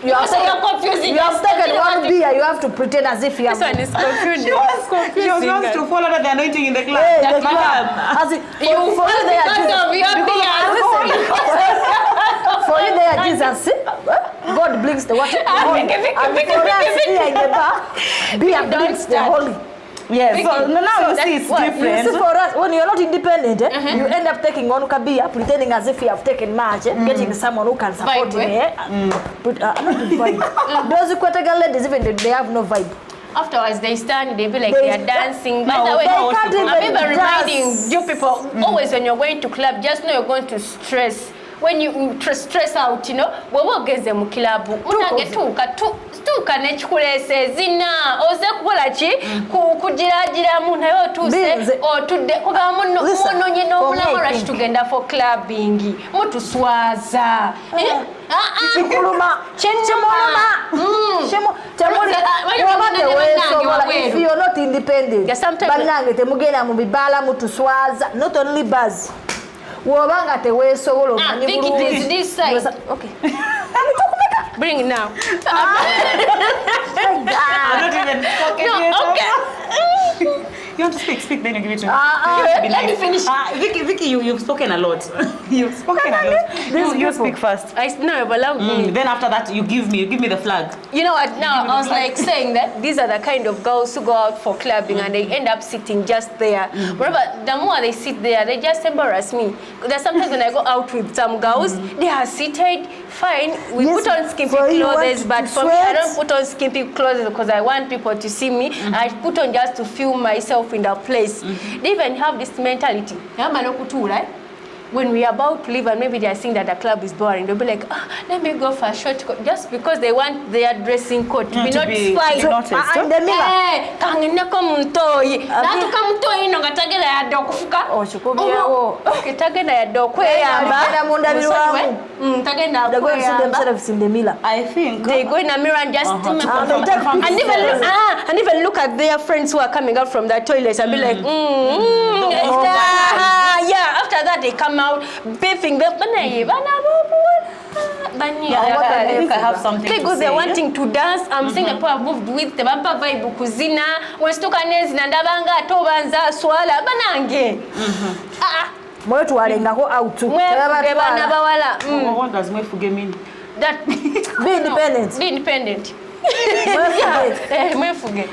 you are confusing. You have taken one beer. You have to pretend as if you have. This one is confusing. She was going to fall under the anointing in the club. The club. As it, you fall because of your beer. For you there, Jesus, God blinks the water. And for us here in the bar, beer blinks the holy. Yes, so now you see it's different. You see, for us, when you're not independent, you end up taking one beer, pretending as if you have taken much, getting someone who can support you. Not vibe. Those Kwetaga ladies, even they have no vibe. Afterwards, they stand, they be like they are dancing. By the way, I'm even reminding you people, always when you're going to club, just know you're going to stress. When you stress out, you know, wogeze mu kilabu tuka nechikulese zina oze kukola ki kujiragira mu nayo tuse otudde kuga muno nyino mulama rush tugenda for clubbing mutuswaza chikuluma if you're not independent banange temugenda mu bibala mutuswaza not only buzz wobanga tewesobola omanyi bulungi this side. Okay. Bring it now. I'm not even talking. No, okay. You want to speak, then you give it to me. Let me finish. Vicky, you've spoken a lot. You've spoken a lot. You speak first. No, but allow me. Then after that, you give me the flag. You know what? Now I was like saying that these are the kind of girls who go out for clubbing and they end up sitting just there. Wherever the more they sit there, they just embarrass me. There's sometimes when I go out with some girls, they are seated. Fine, we put on skimpy clothes, but for me, I don't put on skimpy clothes because I want people to see me. I put on just to feel myself in the place. They even have this mentality. Right? When we are about to leave and maybe they are seeing that the club is boring, they'll be like, let me go for a short coat. Just because they want their dressing coat to be not fine. And the mirror. I think they go in a mirror and just and even look at their friends who are coming out from the toilets and be like, yeah, after that they come out beefing them. I think I have something to say. They're wanting to dance. I'm saying the people have moved with the bumper vibe kuzina. When stokanezi nandabanga atobanza swala banange. Mwetu walengako out. Mwefuge bana bawala. What does mwefuge mean? That be independent. Be independent.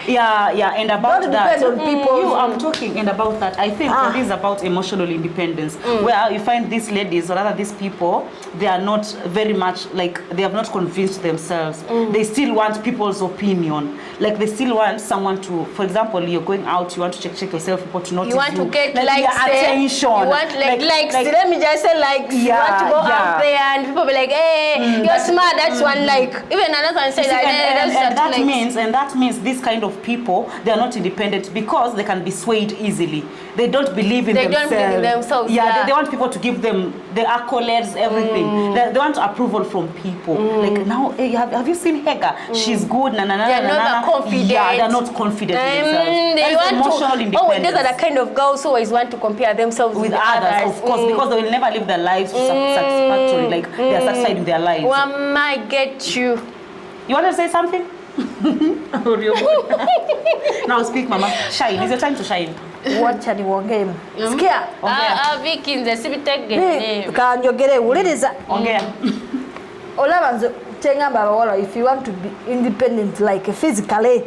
Yeah, and about don't that, depend on people. I'm talking and about that. I think this is about emotional independence, where you find these ladies or rather these people, they are not very much like they have not convinced themselves. They still want people's opinion. Like they still want someone to, for example, you're going out, you want to check yourself, people to notice you. Want to get like attention. You want likes. Let me just say likes. You want to go out there and people be like, hey, you're smart. That's one like. Even another one say that. And that means this kind of people, they are not independent because they can be swayed easily. They don't believe in themselves. They don't believe in themselves. They want people to give them the accolades, everything. They want approval from people. Like now, hey, have you seen Hagar? She's good. They're not confident. Yeah, they're not confident in themselves. They want emotional independence. Those are the kind of girls who always want to compare themselves with others. Of course, because they will never live their lives satisfactory. Like they are satisfied with their lives. Well, I get you. You want to say something? Now speak, Mama. Shine. It's your time to shine. Watch any one game. Skia. Vicky in the civic kanjogere uliriza. Ongea. Olabanze tengamba abawala, if you want to be independent like physically,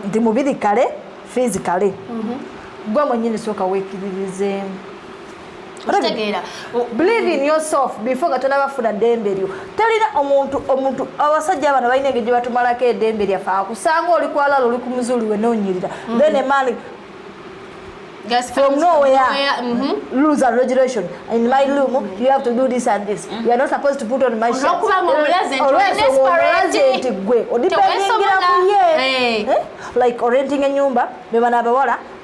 ndi mubiri kale physically. Gwa mwenyine soka wekiririze. Believe in yourself before gatona bafuna dembelyo. Talina omuntu abasajja abana balina engeri gye batumalako edembe lyafa kusanga oli kwalala oli kumuzuli we nonyirira. Then a man from nowhere, rules and regulation. In my room, you have to do this and this. You are not supposed to put on my shirt. Like renting a nyumba,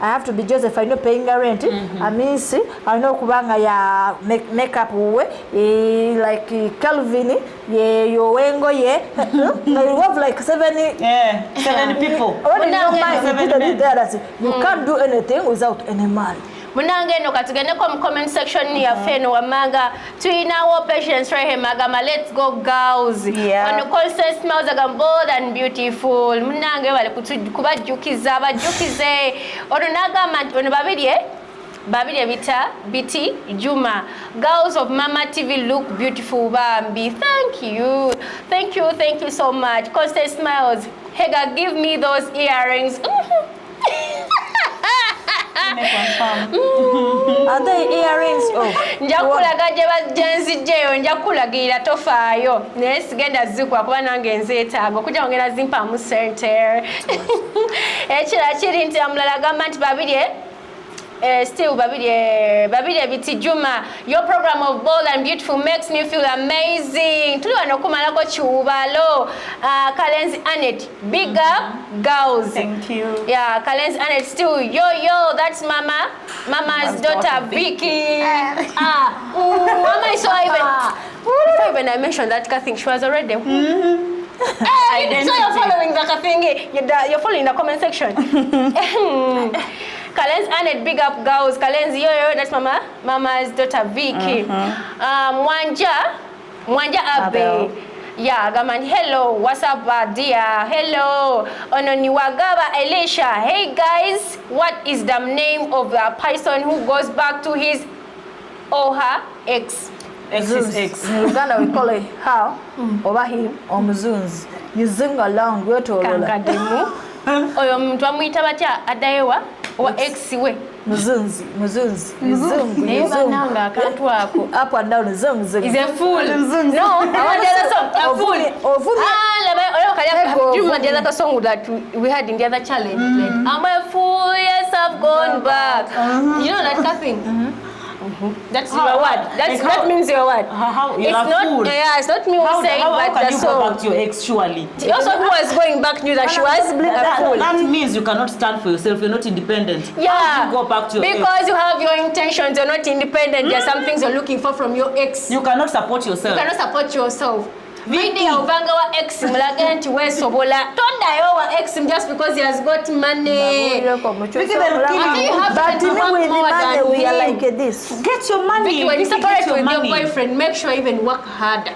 I have to be Joseph. I know paying a rent. I mean, I know kubanga ya makeup like Calvin, your wengo you have like 7 people. You can't do anything without any man. Munange no katugende ko mu comment section ya feno wamanga tuina wo patience right here magama let's go girls on constant smiles are bold and beautiful munange bale kubajukiza abajukize onagama ono babiri bita biti Juma girls of Mama TV look beautiful bambi thank you so much constant smiles Hega give me those earrings Are they earrings? Njakulaga je bajenzi jeyo njakulagira tofaayo nesigenda zikwa kuba nange nzeetaago kujja ngenda zimpa mu center ekira kiri nti amulala gamba nti still babiri biti Juma your program of bold and beautiful makes me feel amazing tuli wano kumalako kiwubalo Kalenzi Annette big up girls thank you Kalenzi Annette still yo that's mama's daughter Vicky mama is so even I mentioned that thing she was already so you're following that thing you're following the comment section Kalenzi Annette, big up girls. Kalenzi, yo, that's mama's daughter Vicky. Mwanja Abe. Yeah, Gaman, hello. What's up, dear? Hello. Ononiwagaba Elisha. Hey guys, what is the name of the person who goes back to his or her ex? Exes ex. In Uganda we call it how? Over him or Muzunzi. You sing along, go to Kangademu. Oyo mtu amuyita batya adayewa wa ex we Muzunzi nanga akantu ako up and down zungu is a fool no I want the song a fool do you remember the other song that we had in the other challenge like I'm a fool yes I've gone back you know that thing that's your word. That means your word. It's not. It's not me who saying, but the song. How can you go back to your ex? Surely. Also, who was going back knew that she was a fool. That means you cannot stand for yourself. You're not independent. Yeah. How do you go back to your because ex? You have your intentions. You're not independent. There are some things you're looking for from your ex. You cannot support yourself. You cannot support yourself. Video uvanga wa ex mulaga nti wesobola tondayo wa ex just because he has got money. But with money we are like this. Get your money. When you separate with your boyfriend, make sure you even work harder.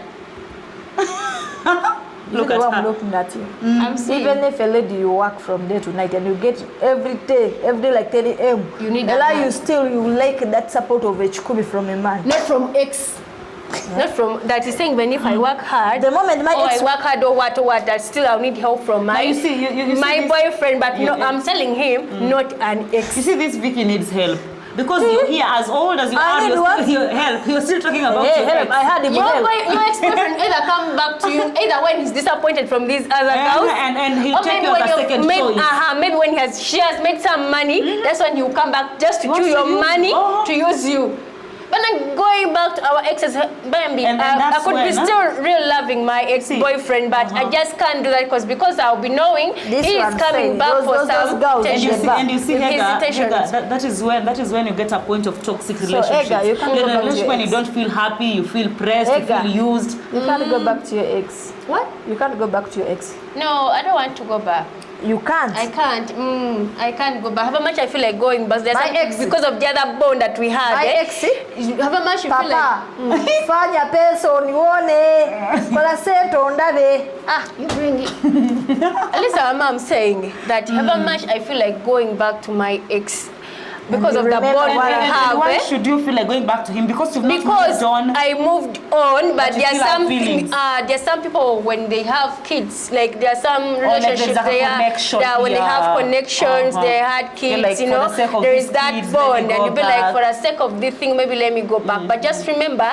Look the at one her. looking at you. I'm seeing. Even if a lady you work from day to night and you get every day like 30 m, You need that man. you still you like that support of a chikubi from a man. Not from ex. Not from that is saying even if I work hard, The moment my ex I work hard or what, that still I'll need help from my you see, you my see this- boyfriend. But no, I'm telling him not an ex. You see, this Vicky needs help. Because you're here, as old as you I are, need you're what? still here help. You're still talking about Hey, your help, ex. I had him Your help. ex-boyfriend either come back to you either when he's disappointed from these other girls, and he'll or take maybe you as when a second choice. maybe when she has made some money, that's when he'll come back just to chew wants to your use- money oh. to use you. But then going back to our exes, Bambi, And I that's could be when, still real loving my ex-boyfriend, but I just can't do that because I'll be knowing This he is one coming saying, back those- for those some girls, And you tension. see, and you see, With Hega, hesitations. that is when you get a point of toxic relationships. Edgar, you can't The go back to relationship your when you ex. don't feel happy, you feel pressed, Edgar. you feel used. You can't go back to your ex. What? You can't go back to your ex. No, I don't want to go back. You can't. I can't. I can't go back. However much I feel like going, but there's My something ex. because of the other bond that we had. My ex. However much you feel Papa, like. fanya pesa unione. Kola seto ndabe. You bring it. At least our mom saying that however much I feel like going back to my ex because you of the remember bond we why- have. Why should you feel like going back to him? Because you've not Because moved on. I moved on, but you there are still have some feelings. there's some people when they have kids, like there are some like there's relationships like a there connection, that when they have yeah. connections, they had kids, like, you for know, the sake of there these is that kids, let bond, me and go you'll be like, back. for the sake of this thing, maybe let me go back. But just remember,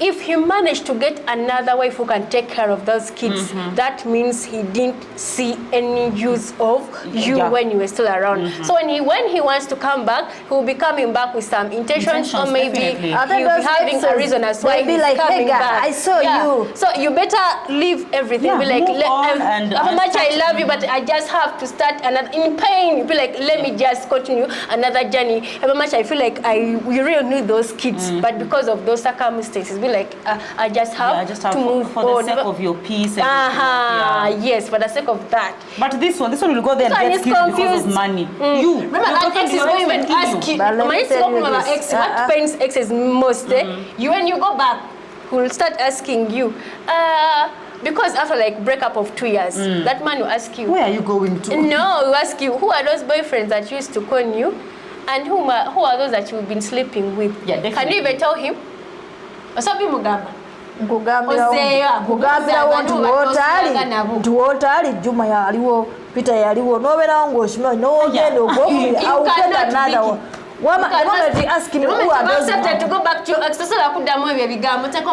if he managed to get another wife who can take care of those kids, that means he didn't see any use of you when you were still around. So when he wants to come back, he will be coming back with some intentions, or maybe definitely. he'll Other be those having a exes, reason as they'll why be he's like, coming "Hey, guy, back." I saw you. So you better leave everything. Yeah, Be like, move on and how much I start- love you, but I just have to start another in pain. Be like, let me just continue another journey. How much I feel like we really need those kids, but because of those circumstances, be like, I just have to move for the on. sake of your peace. And Yes, for the sake of that. But this one will go there This and one get is kids because confused. of money. Remember, our exes won't even ask you. But let My me ex tell go you from our this. ex. What pains exes most? You when you go back, he will start asking you. Because after like breakup of 2 years, that man will ask you. Where are you going to? No, he will ask you who are those boyfriends that used to con you, and who are those that you've been sleeping with. Yeah, definitely. Can you even tell him? Osabi mugamba. nkugambirawo nti wootali Juma yaliwo Peter yaliwo nobeerawo ng'okimanyi n'ogenda ogwokubiri awugenda nadawa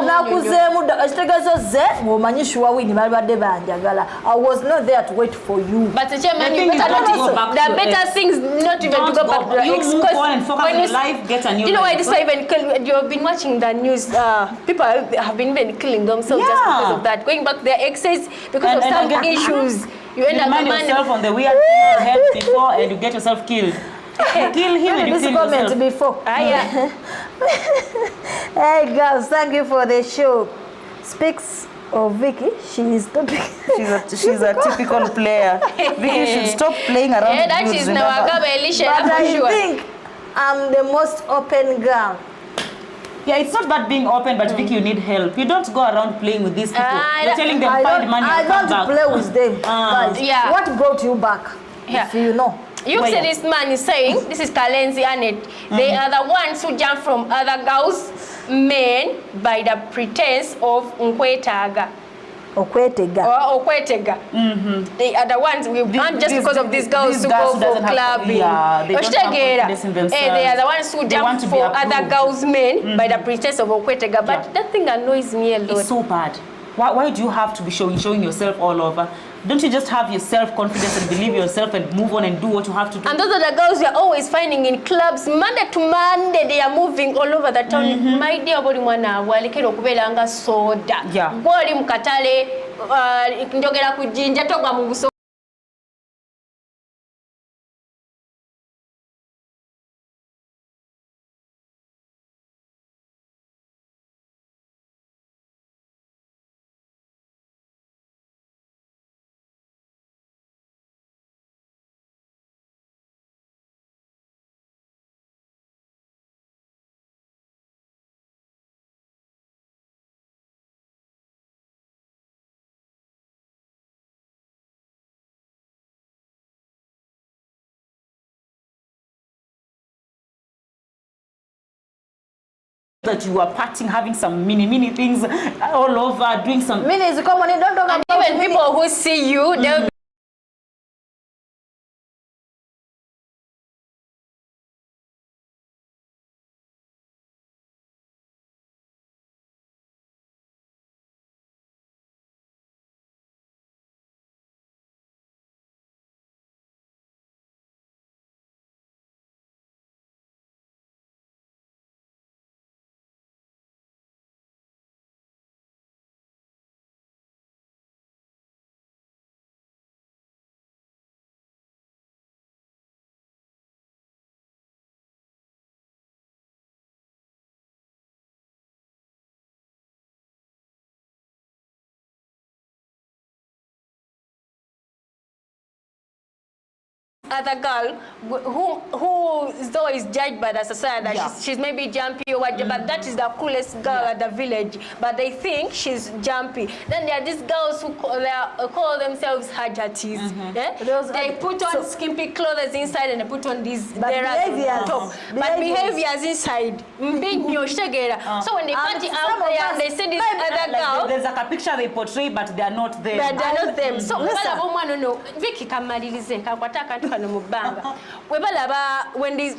nakuzeemu dda ekitegeezo ze ng'omanyi shuwawini balibadde banjagala. I was not there to wait for you. But Chairman, you better not go back. There are better things not even to go back to your ex. You move on and focus on your life, get a new you know why life. this one even you have been watching the news. People have been even killing themselves just because of that. Going back to their exes because of some again, issues. You end up remind yourself on the weird thing you had before and you get yourself killed. Kill him and you This kill comment yourself. before. Yeah. Hey girls, thank you for the show. Speaks of Vicky, she is topic. She's a typical player. Vicky should stop playing around Yeah, that with is dudes, now remember? But I think I'm the most open girl. Yeah, it's not about being open, but Vicky, you need help. You don't go around playing with these people. You're telling them find money I and come don't back. play with them. Guys, Yeah. what brought you back? Yeah. If you know. You say this man is saying, this is Kalenzi and it. They are the ones who jump from other girls, men, by the pretense of Nkwetaga. Okwetega. Or Okwetega. They are the ones we want just because of these girls who go for clubbing. Yeah, they don't have confidence in themselves. They are the ones who They want jump to be for other approved. girls' men by the pretense of Okwetega. But that thing annoys me a lot. It's so bad. Why do you have to be showing yourself all over? Don't you just have your self-confidence and believe yourself and move on and do what you have to do? And those are the girls we are always finding in clubs. Monday to Monday, they are moving all over the town. My dear body mwana walekera okubeera nga soda. Gwoli mu katale njogera ku jjinja togwa mu buso. that you are partying, having some mini things all over, doing some mini is common. Don't talk about even people who see you, they'll be other girl who is always judged by the society that she's maybe jumpy or whatever, but that is the coolest girl at the village, but they think she's jumpy. Then there are these girls who call themselves hajatis. They put on skimpy clothes inside and they put on these top. But behaviors inside. So when they party out there, they see this other girl. There's like a picture they portray, but they are not them. But they are not them. So Vicky kamalilize kakwata when these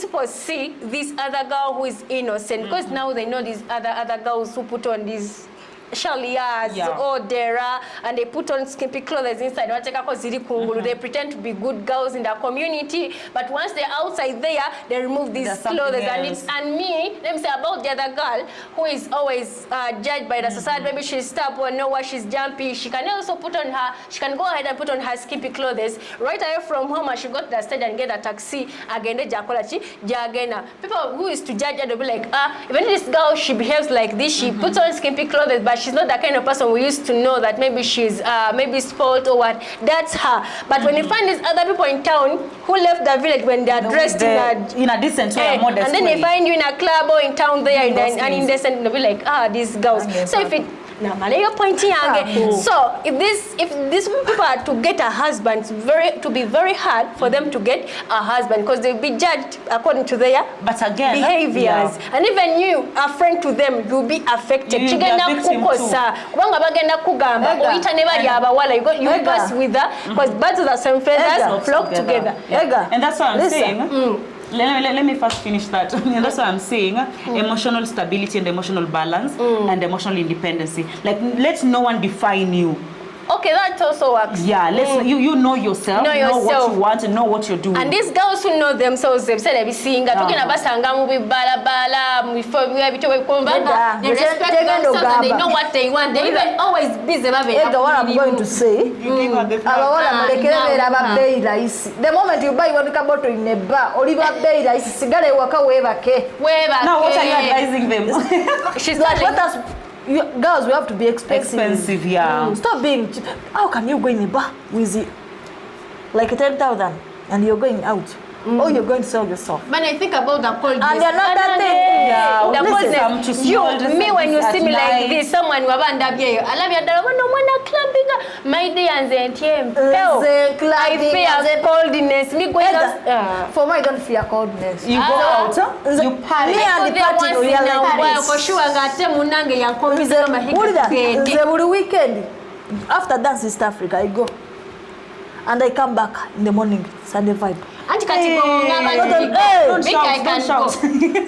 people see this other girl who is innocent, because now they know these other girls who put on these Shalias or Dera, and they put on skimpy clothes inside. They pretend to be good girls in the community, but once they're outside there, they remove these clothes. And me, let me say about the other girl who is always judged by the society. Maybe she's stubborn, know why she's jumpy. She can also put on she can go ahead and put on her skimpy clothes right away from home, and she go to the stage and get a taxi again. People who is to judge her, they'll be like, even this girl, she behaves like this, she puts on skimpy clothes, but she's not the kind of person we used to know that maybe she's maybe spoiled or what. That's her. But when you find these other people in town who left the village when they are dressed in a decent way, and then they find you in a club or in town there and indecent, they'll be like, these girls. So if it you're pointing again. So if these people are to get a husband, to be very hard for them to get a husband, because they'll be judged according to their behaviors. And even you, a friend to them, you'll be affected. You pass with her, because birds of the same feathers flock together. And that's what I'm saying. Let me first finish that. That's what I'm saying. Emotional stability and emotional balance and emotional independency. Like, let no one define you. Okay, that also works. Yeah, you know yourself, know what you want, and know what you're doing. And these girls who know themselves, they've said every single talking about sangam we bala we respect themselves and they know what they want. They even always busy about it. What I'm going to say, the moment you buy one bottle in a bar, or even now what are you advising them? She's like, girls, we have to be expensive. Stop being cheap. How can you go in a bar with like 10,000 and you're going out? Or you're going to sell yourself? When I think about the coldness, and another thing, me when you see me like this, someone who abanda bie, I love you. No one clubbing. My day and I fear coldness. Me going for me, I don't fear coldness. You go out, you party. Me and the party we are like for sure. Gate munange yankombize the weekend after dance East Africa, I go and I come back in the morning, Sunday vibe. Don't shout.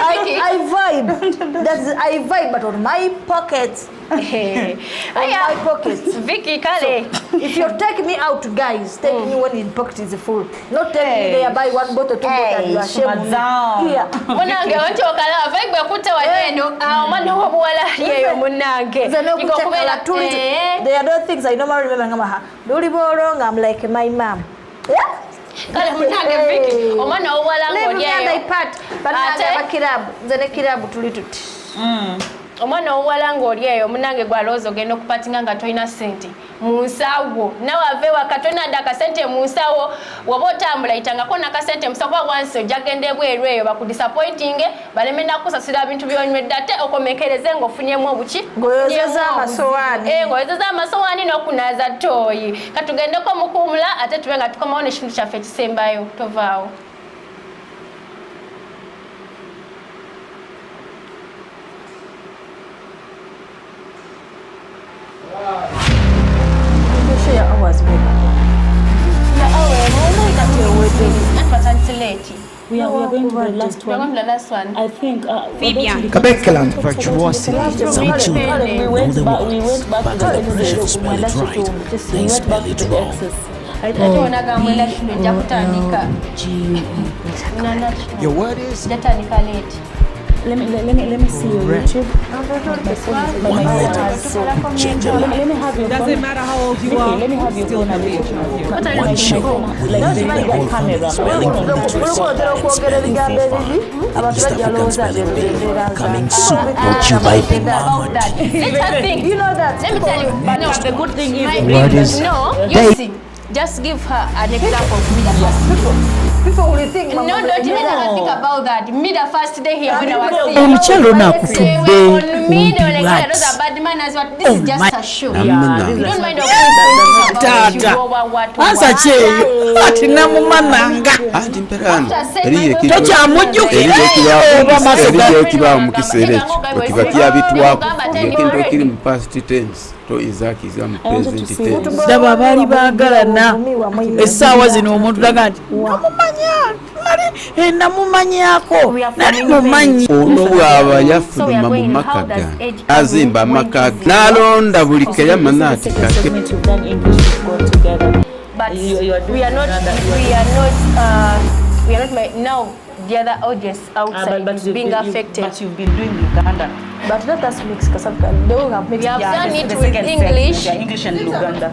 I vibe. I vibe, but on my pocket. My pocket. Vicky, Kale. If you take me out, guys, take me when in pocket is full. Not take me there, buy one bottle, 2 bottles, you are ashamed. Yeah. There are those things I normally remember. I'm like my mom. Yeah? Kale munange Vicky omwana owala ngolyeyo omwana owala ngolyeyo munange gwalozo genda okupatinga nga toyina sente mu nsawo nawe ave wakatona daka sente mu nsawo woba otambula itangako nakasente musakuba wansi ojagenda ebweru eyo bakudisappointing balemenda kusasira bintu byonywedde ate okomekereze ng'ofunyemu obuki ngoyozeza amasowaani ngoyozeza amasowaani n'okunaaza ttooyi katugendeko mukuumula ate tube nga tukomawo n'ekintu kyaffe ekisembayo tovaawo are going to the last We're going one. to the last one. I think Fabian. Curriculum virtuosity. Some children we know went the back words, to but the under the pressure to Exes. spell it right, they spell it wrong. Your word is Let me see your YouTube. One letter could change a life. Let me have your phone. Doesn't matter how old you Vicky, are. let me have your Still phone can a be a little. champion. One show will leave the whole family spelling for literacy and spelling for fun. The East African Spelling Bee, coming soon, brought you by Mama TV. Let her think. You know that. Let me tell you. No, the good thing is, The word is no, you day. see, just give her an example of me the first. People will think. No, don't even ever think about that. Me the first day here when I was Omukyalo on nakutudde me, they were like, what? those are bad man as what. This is just a show. Amina. You don't mind of thinking about you Tata. go over what. Ansa kyeyo ati namumananga Ati mperano eriyo ekibaawo mu kiseera ekyo wekiba kyabitwako ekintu ekiri mu past tense toyinza kiza mu present tense. ddaba abaali baagalana essaawa zino omuntu laga nti namumanyako nali mumanyi ono bw'aba yafuluma mu maka gange azimba amaka ge n'alonda buli keyama n'atikake. But we are not now the other audience outside is being affected. But you've been doing Uganda. But let us mix Kasafka. They will have mixed. We have done it the with second English. set, English and Uganda.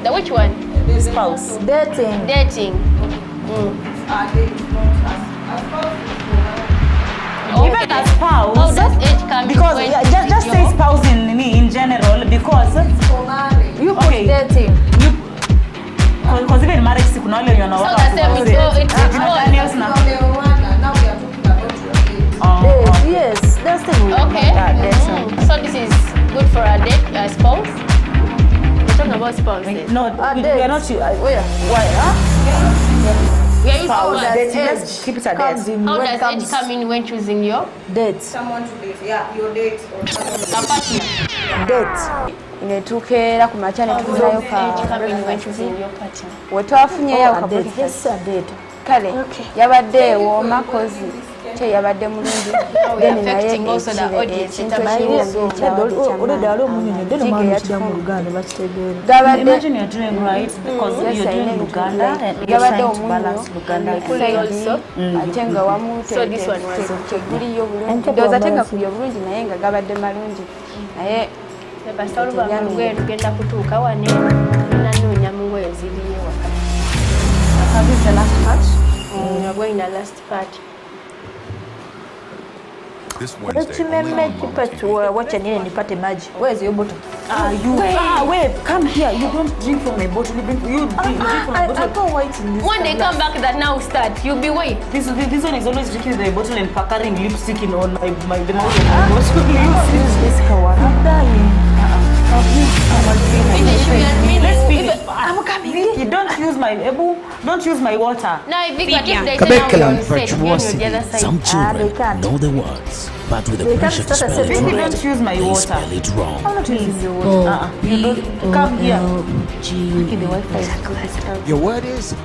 The which one? Spouse. Dating. Dating. Even as spouse. How does age come Because in? just say spouse in general because You put okay. dating. Because even marriage siku na wale wenye wanawaka So the same, so it's Daniels na Yes, that's the way. okay. So this is good for a date, a spouse. We're talking about spouses. no, we are not why We are using How what? does Let's keep it at comes that. in How when does comes age come in when choosing your date? partner? Date. netuuka era ku makya netufunirayo Age come in when choosing your partner. we twafunyeyo ka Date. breakfast Yes, a date. kale yabadde ewooma kozi kye yabadde mulungi then naye affecting also the audience in terms of Imagine you're doing right because you're doing Uganda and you're trying to balance Uganda and also. ate nga wamu So this one was teguliyo bulungi ndowooza ate nga kuyo bulungi naye nga gabadde malungi naye Pastor Luba Mugwe tugenda kutuuka wane nanoonya mu ngoye ziriyo wakati. This is the last part. We're going the last part. This Wednesday only Remember on to Mama put TV. watch and nipate maji. Where is your bottle? wait, come here. You don't drink from a bottle. You drink from a I bottle. can't wait in this. When they come back that now start, you'll be wait. This one is always drinking the bottle and puckering lipstick in on my the mouth of my bottle. Use this cover. I'm dying. Let's finish. I'm coming. Vicky, don't use my water. Now if you got if they Curriculum say now you're on virtuosity. the other side. Some children they can't. know the words, but with the They can't pressure to start spell a it sentence. right, Don't use my they water. spell it wrong. I'm not using your water. You don't come here. The Wi-Fi is Your word is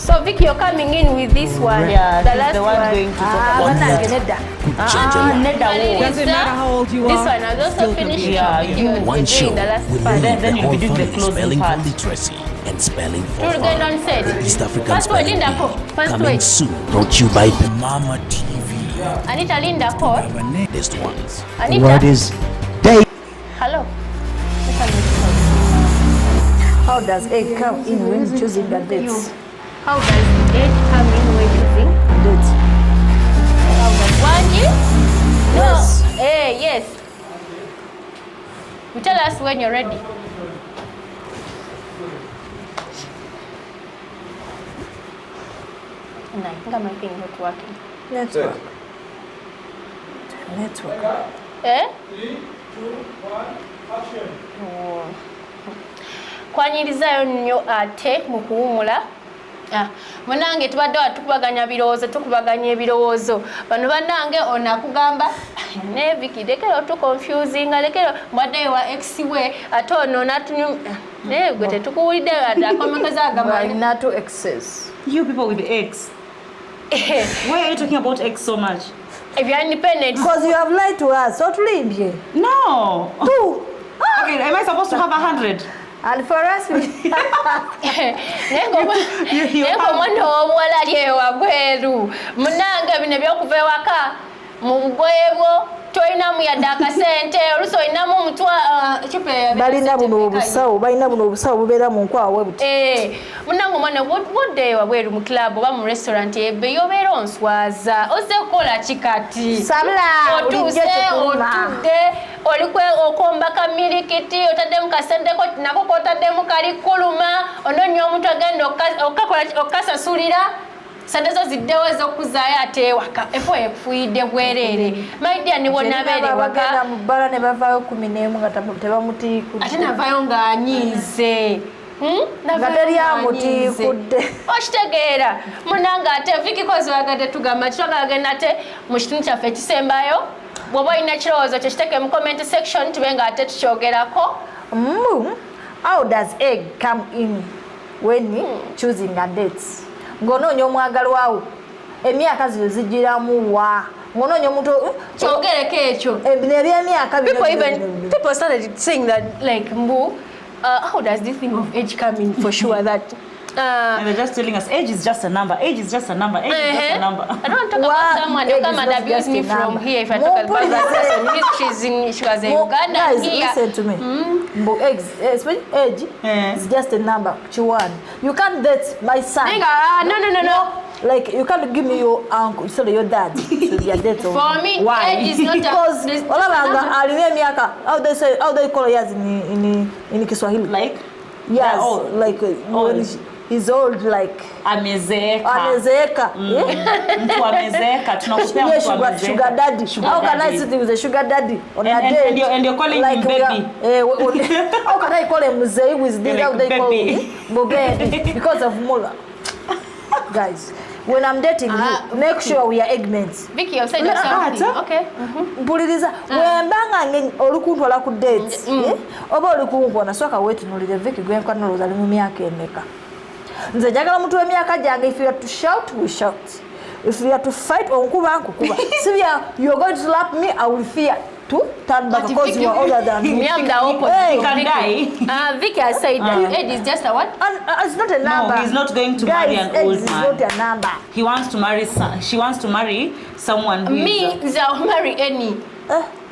So Vicky, you're coming in with this one. Yeah, the this last is the one one. going to talk One about that. letter could change a life. Doesn't matter how old you This are. one, I've also still can finished be a Yeah, your video. One We're show doing the last will part. leave Then the you'll whole be doing the family closing spelling for part. literacy and spelling for We're going on fun. set. The East African First word, Spelling Linda Ko. Bee, First coming word. soon, brought to you by Mama TV. Anita Linda Ko. Our latest ones. the Anita. word is day. Hello. How does egg come in when choosing the dates? How does age come in when choosing? Dates. How does one year? No. Yes. Yes. You tell us when you're ready. And I think my thing is not working. Network. Network. Eh? Oh. Kwanyirizayo nnyo ate mu kuwumula. Munange tubadde tukubaganya ebirowoozo. Bano bannange ono akugamba ne Vicky lekero tu confusing lekero mbadde wa ex we ate ono natunyu ne gwe tetukuwulidde akomekeza agamba Not to excess. You people with the eggs. Why are you talking about X so much? If you're independent. Because you have lied to us. So to leave here. No. Two. Okay, am I supposed to have 100? And for us, we Neko mwana wala lye wagweru. Munanga bine byokuva waka mu bwebo toina mu yadaka sente oluso inamu mutwa chipe balina buno obusawo balina buno obusawo bubera mu nkwawe buti munango mwana wodde wabweru mu club oba mu restaurant ebe yobera onswaza ose kola chikati sabla otuse otude olikwe okomba kamilikiti otadde mu kasente ko nako kotadde mu kali kuluma ononyo omuntu agenda okakola okasasulira sandezo ziddewo ez'okuzaayo ate waka efo efuidde bwerere maidia nibona bere waka mubala ne bavaayo 11 nga tebamutiikudde ate navaayo ng'anyiize ngaterya mutiikudde okitegeera munanga ate viki kozi wagadde tugamba kitwagagenda ate mu kitundu kyaffe ekisembayo bw'oba olina kirowoozo kyo kiteeke mu comment section tube nga ate tukyogerako. How does egg come in when choosing a date? Ngononya omwagalwawo emyaka zino zijiramu wa ngononya omuntu kyogereko ekyo ebino ebyemyaka people started saying that like how does this thing of age come in for sure that and they're just telling us age is just a number, age is just a number, age is just a number. I don't talk about someone who come and abuse me from here if I talk about that person. She was in Uganda. Guys, listen to me. Age is just a number. You can't date my son. No. Like you can't give me your uncle, so your dad. So your date. For me, why? age is not because how they call years in Kiswahili? Like yes, like when he's old, like amezeka. Mtu amezeka. Tunakupea mtu amezeka. Sugar daddy. How can I sit with a sugar daddy on a date? And you're calling him baby. How can I call him Mzee with this? How they call him baby because of Mula. Guys, when I'm dating you, make sure we are eggmates. Vicky, you said something. Okay. Mpuliriza wembanga olukuntwala ku dates oba olukunkona soka wetunulire Vicky gwenka noloza limu myaka emeka nze njagala muntu w'emyaka gyange. If you are to shout, we shout. If you are to fight, onkuba nkukuba. You're going to slap me, I will fear to turn back because you are older than me. I'm the opposite. You can die. Vicky has said age is just a what? It's not a number. No, he's not going to marry an old man. It's not a number. He wants to marry. She wants to marry someone who is. I'll marry any.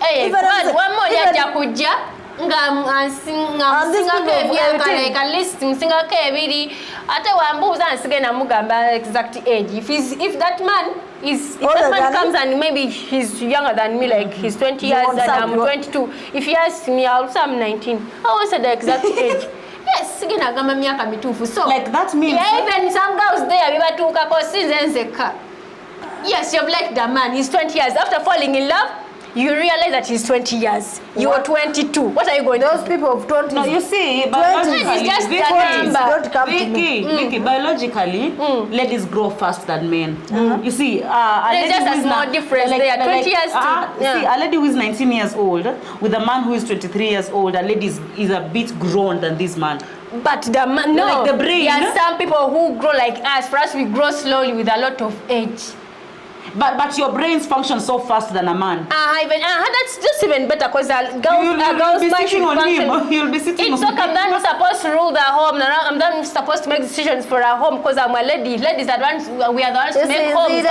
Hey, one more yajakuja. At least msingake ebiri ate wambuza nsige na mugamba exact age if that man comes and maybe he's younger than me, like he's 20 years and I'm 22, if he asks me I'll say I'm 19. I won't say the exact age. Yes, sige na gamba myaka mitufu. So like that means even some girls there bibatuka ko sinzenzeka. Yes, you've liked the man, he's 20 years after falling in love. You realize that he's 20 years. You are 22. What are you going to do? Those people of 20. No, you see, biologically, just don't come to me. Vicky, biologically, ladies grow faster than men. You see, there's just a small difference there. 20 years see, a lady who is 19 years old with a man who is 23 years old, a lady is a bit grown than this man. But the man, no, like the brain. There are some people who grow like us. For us, we grow slowly with a lot of age. But your brains function so fast than a man. That's just even better because a girl's be mind sitting on function. him. You'll be sitting it's on him. I'm not supposed to rule the home. I'm not supposed to make decisions for our home because I'm a lady. Ladies are the ones, we are the ones to make homes. We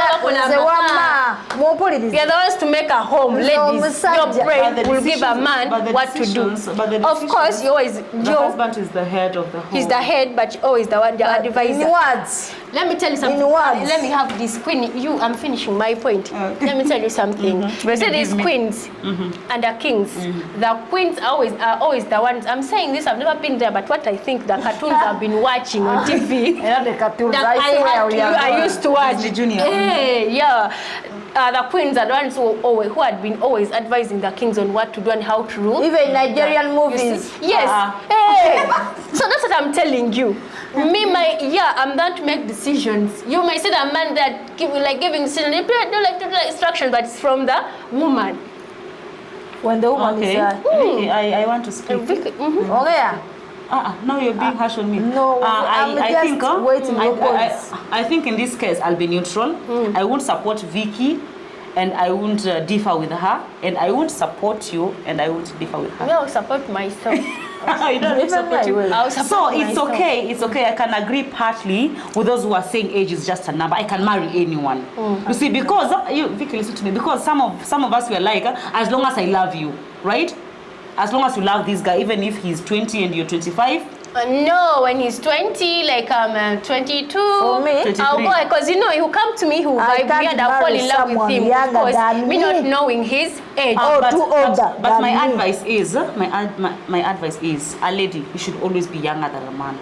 are the ones to make a home. Ladies, your brain will give a man what to do. Of course, you always... The husband is the head of the home. He's the head, but always the one, the advisor. In words. Let me tell you something. Let me have this queen. I'm finishing my point. Let me tell you something. You see these queens and the kings. The queens are always the ones. I'm saying this, I've never been there, but what I think the cartoons I've been watching on TV. The cartoons. I used to watch. The Junior. The queens are the ones who had been always advising the kings on what to do and how to rule. Even Nigerian movies. Yes. So that's what I'm telling you. I'm there to make decisions. You may see the man that giving decisions. They don't like to do instructions, but it's from the woman. When the woman is I want to speak. Okay. No, you're being harsh on me. No, I think waiting your points. I think in this case I'll be neutral. I won't support Vicky, and I won't differ with her, and I won't support you, and I won't differ with her. No, I'll support myself. I don't support you. So it's myself. okay. It's okay. I can agree partly with those who are saying age is just a number. I can marry anyone. You see, because Vicky, listen to me. Because some of us were like, as long as I love you, right? As long as you love this guy, even if he's 20 and you're 25. No, when he's 20, like I'm 22, For me, I'll go, because he'll come to me, he'll vibe me, and I'll fall in love with him. Of course, me not knowing his age. But my advice is, my advice is, a lady, you should always be younger than a man.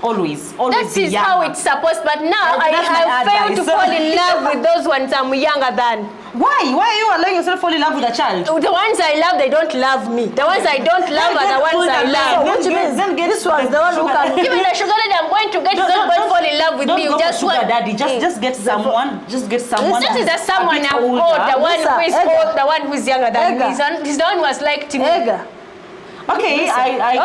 Always That be is younger. how it's supposed. But now I have failed to fall in love with those ones I'm younger than. Why? Why are you allowing yourself to fall in love with a child? The ones I love, they don't love me. The ones I don't love are the ones I love. So which means this one's the one who can Even the sugar daddy I'm going to get is not going to fall in love with me. Don't just sugar daddy. Just get someone. Just get someone. That is the someone I'm old. The one who is old. The one who is younger than me. He's the one who has liked me. Okay, I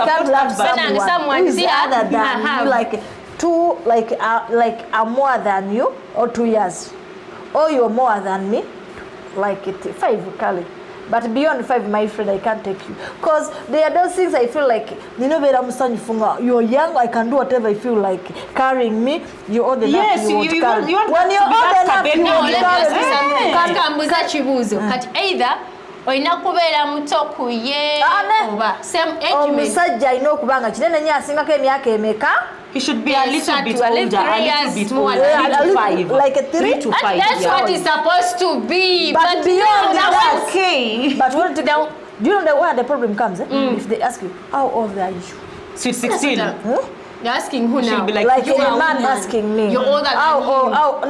can't love someone who is other than you, like two, like I'm more than you, or 2 years, or you're more than me, like 5, Kali. But beyond 5, my friend, I can't take you, cause there are those things I feel like you're young, I can do whatever I feel like. Carrying me, you're old enough. Yes, you want when you're old enough, you want to carry. Kambuza chibuzo. Kati either oyina kubeera muto ku ye oba same age omusajja alina okubanga kinene nnyo asingako emyaka emeka. He should be a little bit older, a little bit older, 3 to 5. Like a 3 to 5. That's what it's supposed to be. But beyond that, okay. But do you know where the problem comes? If they ask you, how old are you? So 16. You're asking who now? Be like a man asking me. You're older than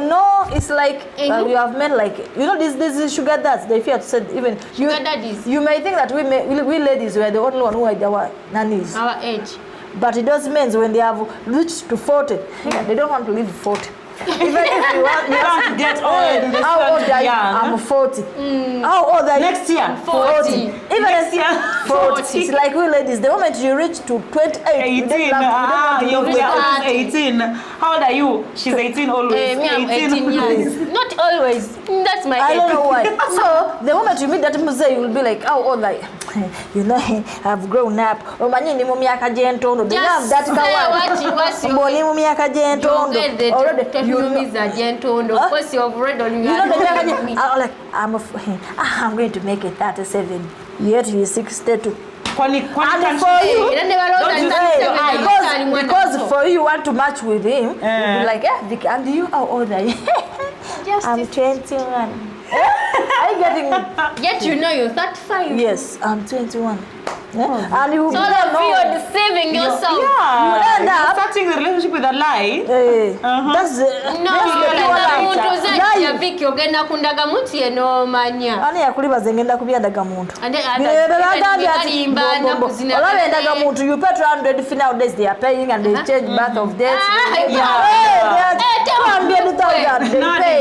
me. No, it's like you have men like, this is sugar dads. They fear to say even sugar daddies. You may think that we ladies were the only one who are our nannies. Our age. But it does mean when they have reached to 40, they don't want to live 40. Even if you want to get old, how old are you? I'm 40. How old are you? Next year, 40. Even next year, 40. It's like we ladies, the moment you reach to 28, 18. You're 18. How old are you? She's 18 always. Me, I'm 18 years. Not always. That's my age. I don't know why. So the moment you meet that muse, you will be like, how old are you? I've grown up. Just say what you of course you've read on your I'm going to make it 37. Yet he is 62. And for you, because for you want to match with him, you'll be like, Vicky, and you, how old are you? I'm 21. Are you getting me? Yet you're 35. Yes, I'm 21. And you so you're deceiving yourself. You end up starting the relationship with a lie. That's the Vicky ogenda kundaga muntu ye no manya. Ani yakulibaze ngenda kubyandaga muntu. You pay 200 if nowadays they are paying and they change birth of dates.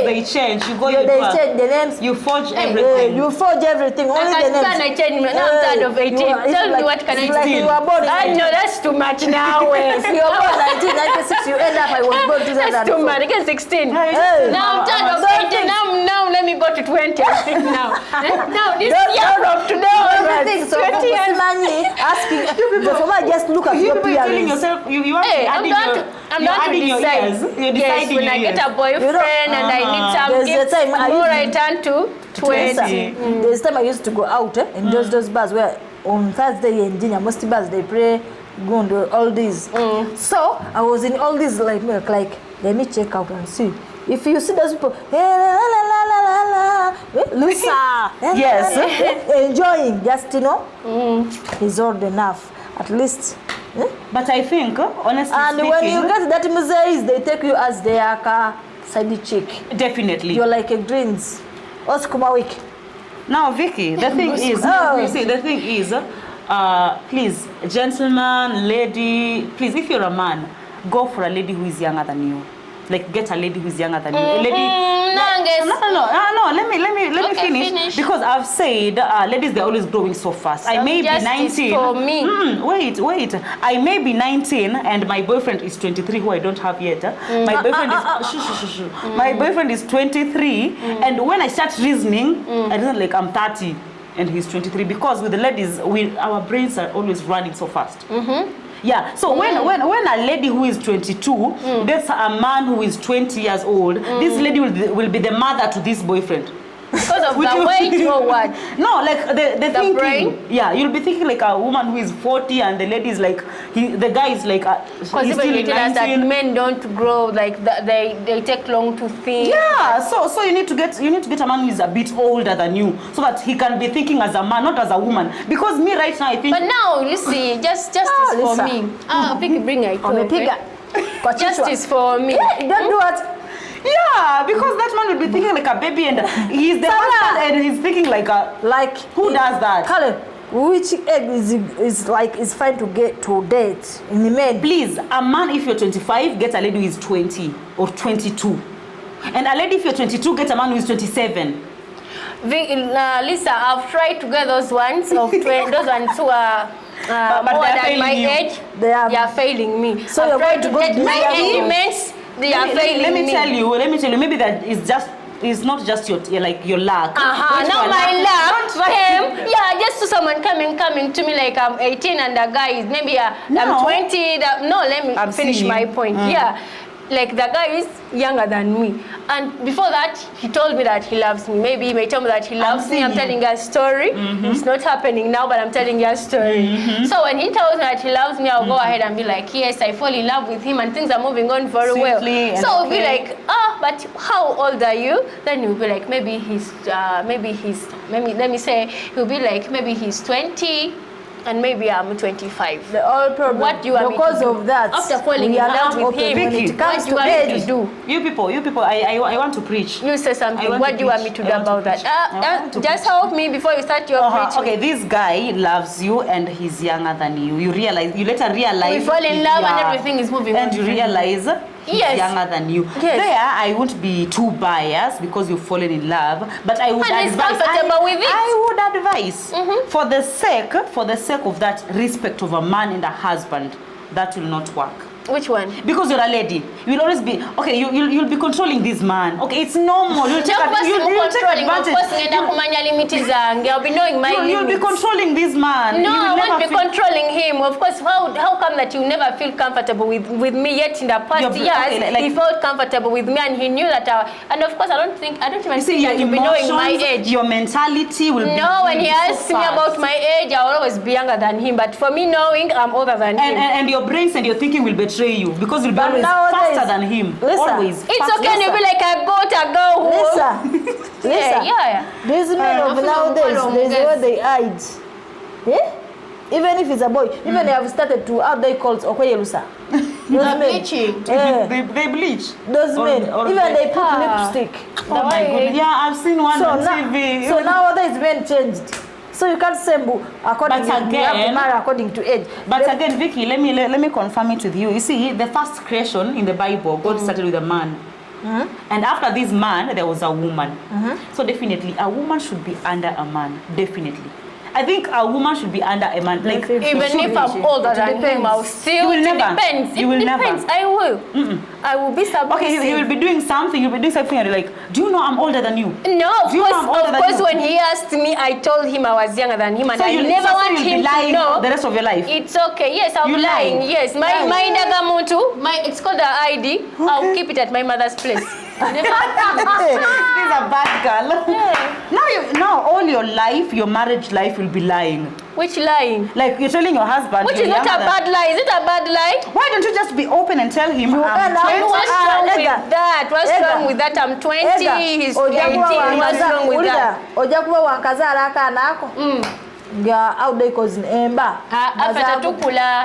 They change. You go they change the names. You forge everything. You forge everything. Only the names. I change now I'm tired of 18. Tell me what can I do? Like you were born in I know that's too much now. If you were born 1996, you end up I was born 2004. That's too much. I get 16. Hey. Now I'm tired of 18. Now let me go to 20. Now this year from today onwards. So 20 years. Asking the former just look at your telling yourself you are adding your years. You're deciding when I get a boyfriend and I need some gifts, more I turn to 20. There's time I used to go out in those bars where on Thursday in Virginia, most bars they pray, go and do all these. So I was in all these like let me check out and see. If you see those people, Lusa, yes, enjoying, just he's old enough, at least. But I think, honestly and speaking, when you get that museum, they take you as their side chick. Definitely. You're like a greens. Oskuma week. Now, Vicky, the thing is, you see, the thing is, please, gentleman, lady, please, if you're a man, go for a lady who is younger than you. like get a lady who's younger than you. A lady. No. Let me finish. Because I've said ladies, they're always growing so fast. I may be 19. For me. Wait. I may be 19 and my boyfriend is 23, who I don't have yet. My boyfriend is my boyfriend is 23, and when I start reasoning, I reason like I'm 30 and he's 23, because with the ladies, our brains are always running so fast. Yeah, so when a lady who is 22 dates a man who is 20 years old, this lady will be the mother to this boyfriend. Because of the weight or what? No, like the thinking. Brain? Yeah, you'll be thinking like a woman who is 40 and the lady is like, the guy is like, because even you tell us that men don't grow, like they take long to think. Yeah, so you need to get a man who is a bit older than you, so that he can be thinking as a man, not as a woman. Because me right now, I think. But now, Lucy, justice for me. Vicky, bring it. Justice for me. Don't do it. Yeah, because that man will be thinking like a baby, and he's the husband, and he's thinking like who does that? Kale, which egg is fine to get to date in the men? Please, a man, if you're 25, get a lady who is 20 or 22, and a lady if you're 22, get a man who is 27. Lisa, I've tried to get those ones of those ones who are more than my age. They are failing me. So you're going to go to my arguments. They are failing me. Let me tell you. Maybe that is not just your luck. Now my luck came. Yeah, just to someone coming to me like I'm 18 and the guy is maybe I'm 20. Let me finish my point. Yeah. Like the guy is younger than me, and before that he told me that he loves me. Maybe he may tell me that he loves me. I'm telling you a story. It's not happening now, but I'm telling you a story. So when he tells me that he loves me, I'll go ahead and be like, yes, I fall in love with him, and things are moving on very well. So I'll be like, but how old are you? Then he'll be like, maybe let me say he'll be like, maybe he's 20. And maybe I'm 25. The old problem. What do you want because me to do? of that, after falling in love with him, Vicky, what do you want me to do? You people, I want to preach. You say something. What do you want me to do about that? Just help me before you start your preaching. Okay, this guy loves you and he's younger than you. You later realize. We fall in love and everything is moving on. And you realize he's younger than you. Yes. There, I won't be too biased because you've fallen in love, but I would advise. I would advise for the sake of that respect of a man and a husband, that will not work. Which one? Because you're a lady. You'll always be, okay, you'll be controlling this man. Okay, it's normal. You'll take advantage. I'll be knowing my limits. You'll be controlling this man. No, I won't be controlling him. Of course, how come that you never feel comfortable with me, yet in the past years he felt comfortable with me and he knew that and of course I don't even think that you'll be knowing my age. Your mentality will be. No, when he asks me about my age, I'll always be younger than him. But for me knowing, I'm older than him. And your brains and your thinking will betray you because you'll be always faster than him. Always. It's okay to be like I got a girl. Lisa. Yeah. These men of nowadays, there's where they hide. Yeah? Even if it's a boy, even they have started to how they call it Okoyelusa. Those men. They bleach. Those men. Even they put lipstick. Oh my God. Yeah, I've seen one on TV. So nowadays men changed. So you can't say according to you have to marry according to age. But again, Vicky, let me confirm it with you. You see, the first creation in the Bible, God started with a man. And after this man, there was a woman. So definitely, a woman should be under a man. Definitely. I think a woman should be under a man. Like even if I'm older than him, I'll still. It depends. You will depends. Never. I will. I will be submissive. Okay, you will be doing something. You'll be doing something, and you're like, do you know I'm older than you? No, of course. When he asked me, I told him I was younger than him, and I never want him to know the rest of your life. It's okay. Yes, I'm lying. Yes, my Nagamuntu, it's called the ID. Okay. I'll keep it at my mother's place. This is a bad girl. Yeah. Now all your life, your marriage life will be lying. Which lying? Like you're telling your husband. Which is not a bad lie. Is it a bad lie? Why don't you just be open and tell him I'm 20? What's wrong with that? What's wrong with that? I'm 20. He's 18. What's wrong with that? Ojakuwa wankazala kanako. Yeah, how they cause emba.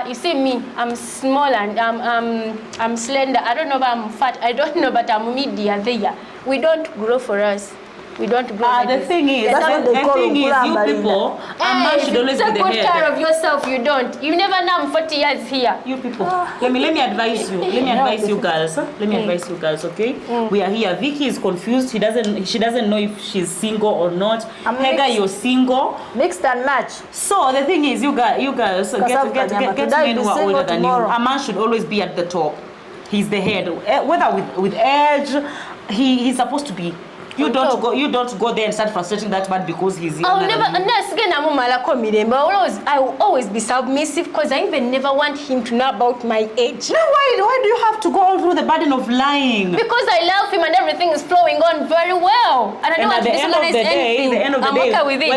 You see me, I'm small and I'm slender. I don't know if I'm fat. I don't know, but I'm media there. We don't grow for us. We don't grow. The thing is, you people, a man should always be the head. Take good care of yourself. You don't. You never know. I'm 40 years here. You people. Let me advise you. Let me advise you girls. Let me advise you girls. Okay. We are here. Vicky is confused. She doesn't know if she's single or not. Hega, you're single. Mixed and match. So the thing is, you girls get men who are older than you. A man should always be at the top. He's the head. Whether with age, he's supposed to be. You don't go there and start frustrating that man because he's younger than you. I will always be submissive because I even never want him to know about my age. No, why do you have to go all through the burden of lying? Because I love him and everything is flowing on very well. And I don't want to disorganize anything. The end of the day,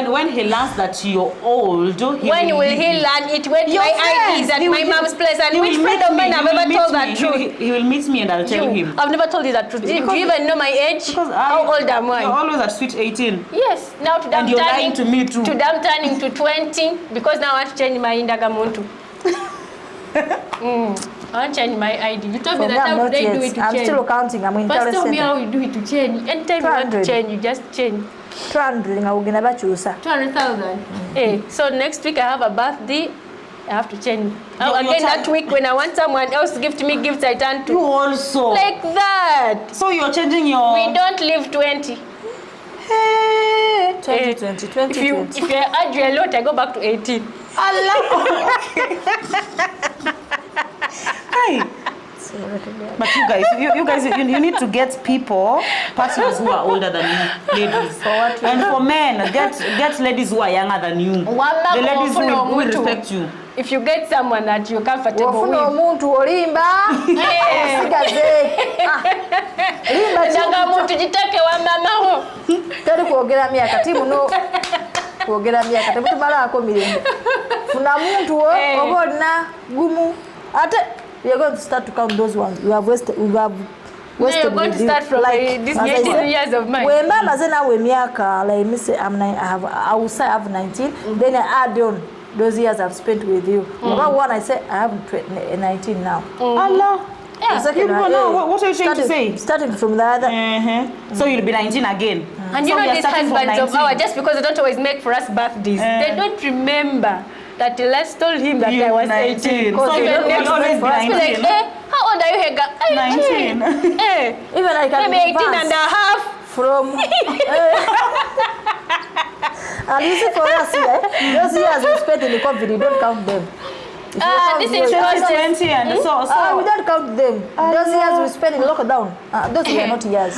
when he learns that you're old, when will he learn it? When my ID is at my mom's place, and which friend of mine have ever told that truth? He will meet me and I'll tell him. I've never told you that truth. Do you even know my age? How old am I? You're always at sweet 18. Yes. Now today I'm lying to me too. Today I'm turning to 20 because now I want to change my indagamuntu. I want to change my ID. You told me that how did I do it to change? I'm still counting. I'm interested. First tell me how you do it to change. Anytime you want to change, you just change. 200,000. Hey, so next week I have a birthday. I have to change. Again, that week when I want someone else to gift me gifts, I turn to. You also. Like that. So you're changing your. We don't live 20. Hey. 2020. If you add a lot, I go back to 18. Allah. Hey. But you guys, you need to get partners who are older than you, ladies. And for men, get ladies who are younger than you. The ladies who will respect you. If you get someone that you're comfortable with. You're going to start to count those ones. You have wasted. You're going to start from this 18 years of mine. When Mama said now, when like me say I will say I have 19. Then I add on those years I've spent with you. About one, I say I have 19 now. Allah. Yeah. What are you trying to say? Starting from the other. So you'll be 19 again. And you know these husbands of ours, just because they don't always make for us birthdays, they don't remember that Les told him that I was 18. So you don't always be 19. Like, how old are you, Hega? 19. Even I can maybe 18 and a half. From and you see for us here, those years we spent in the COVID, you don't count them. This is 2020 and so we don't count them. Those years we spent in lockdown. Those were not years.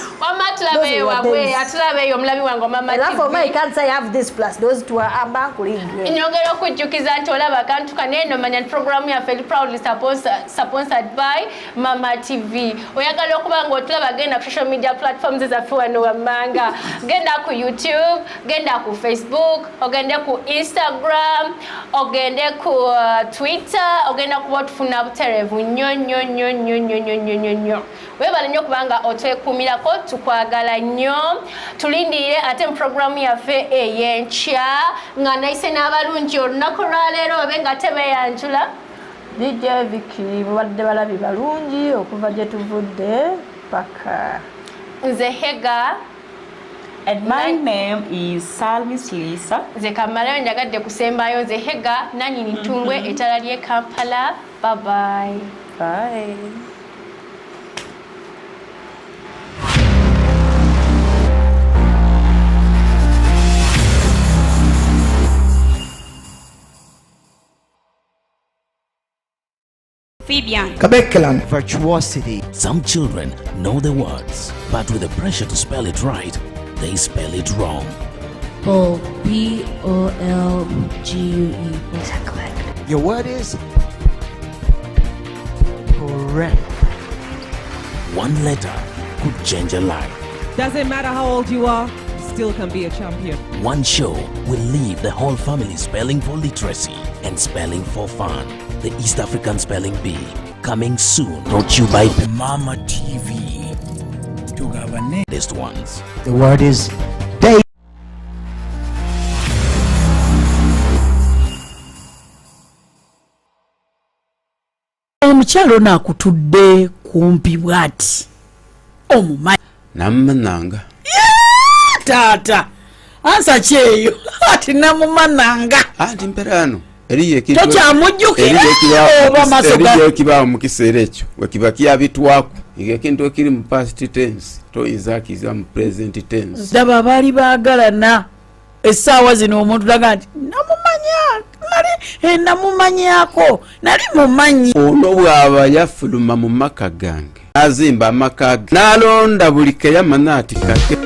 Enough for me, I can't say I have this plus those two are bank Nyongera okujjukiza nti olaba akantu kaneno manya program yaffe proudly sponsored by Mama TV. Oyagala okuba ng'otulaba genda ku social media platforms ezaffe wano wammanga. Genda ku YouTube, genda ku Facebook, ogende ku Instagram, ogende ku Twitter, ogenda kuba otufuna butereevu nnyo. Webale nnyo kubanga otwekuumirako, tukwagala nnyo. Tulindirire ate mu programu yaffe ey'enkya nga nayise n'abalungi olunaku lwaleero babe nga tebeeyanjula. DJ Vicky babadde balabi balungi okuva gye tuvudde paka. Nze Hega. And my name is Salmis Lisa. Nze Kamalayo njagadde kusembayo. Nze Hega Nanyini Ntungwe ettala ly'e Kampala. Bye bye. Bye. Curriculum virtuosity. Some children know the words, but with the pressure to spell it right, they spell it wrong. Polgue. Polgue. Your word is correct. One letter could change a life. Doesn't matter how old you are, you still can be a champion. One show will leave the whole family spelling for literacy and spelling for fun. The East African Spelling Bee, coming soon. Brought to you by Mama TV. To our latest ones. The word is day. Omukyalo nakutudde kumpi bwati. Omumanyi. Nammananga. taata ansa kyeyo ati namumananga anti mperano eriye tokyamujjukiraoba mu kiseera ekyo wekiba kyabitwako ekintu ekiri mu past tense toyinza kiza mu present tense. Daba baali baagalana essaawa zino omuntu laga nti namumanyako nali mumanyi. Ono bw'aba yafuluma mu maka gange azimba amaka ge n'alonda buli keyamanya ati kake.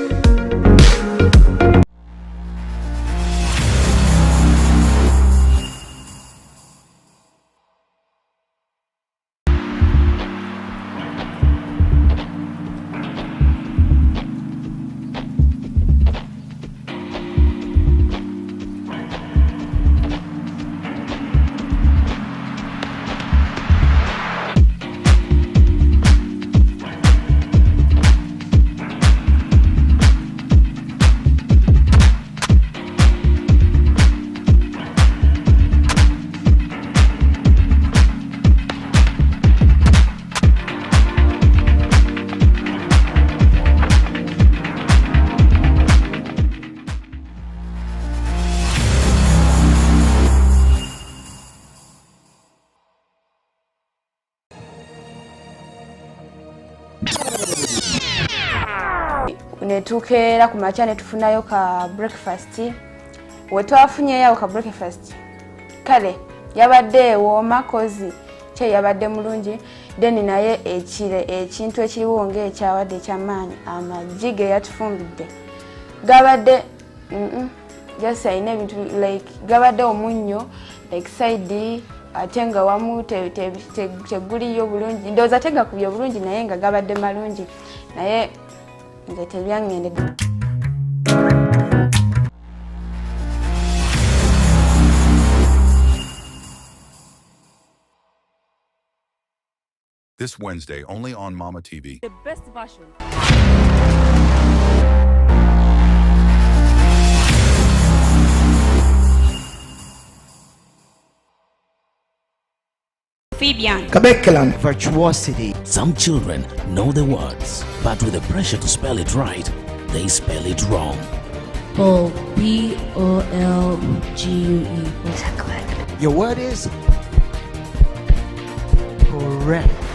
Netukeera ku makya ne tufunayo ka breakfast. We twafunyeyo ka breakfast kale yabadde ewooma kozi kye yabadde mulungi then naye ekintu ekiriwo ng'ekyawadde ekyamaanyi amagi ge yatufumbidde gabadde just ayina ebintu like gabadde omunnyo like side ate nga wamu teguliyo bulungi ndowooza tegakubye bulungi naye nga gabadde malungi naye nze tebyangende. This Wednesday, only on Mama TV. The best version. Curriculum virtuosity. Some children know the words, but with the pressure to spell it right, they spell it wrong. Polgue. Polgue. Your word is correct.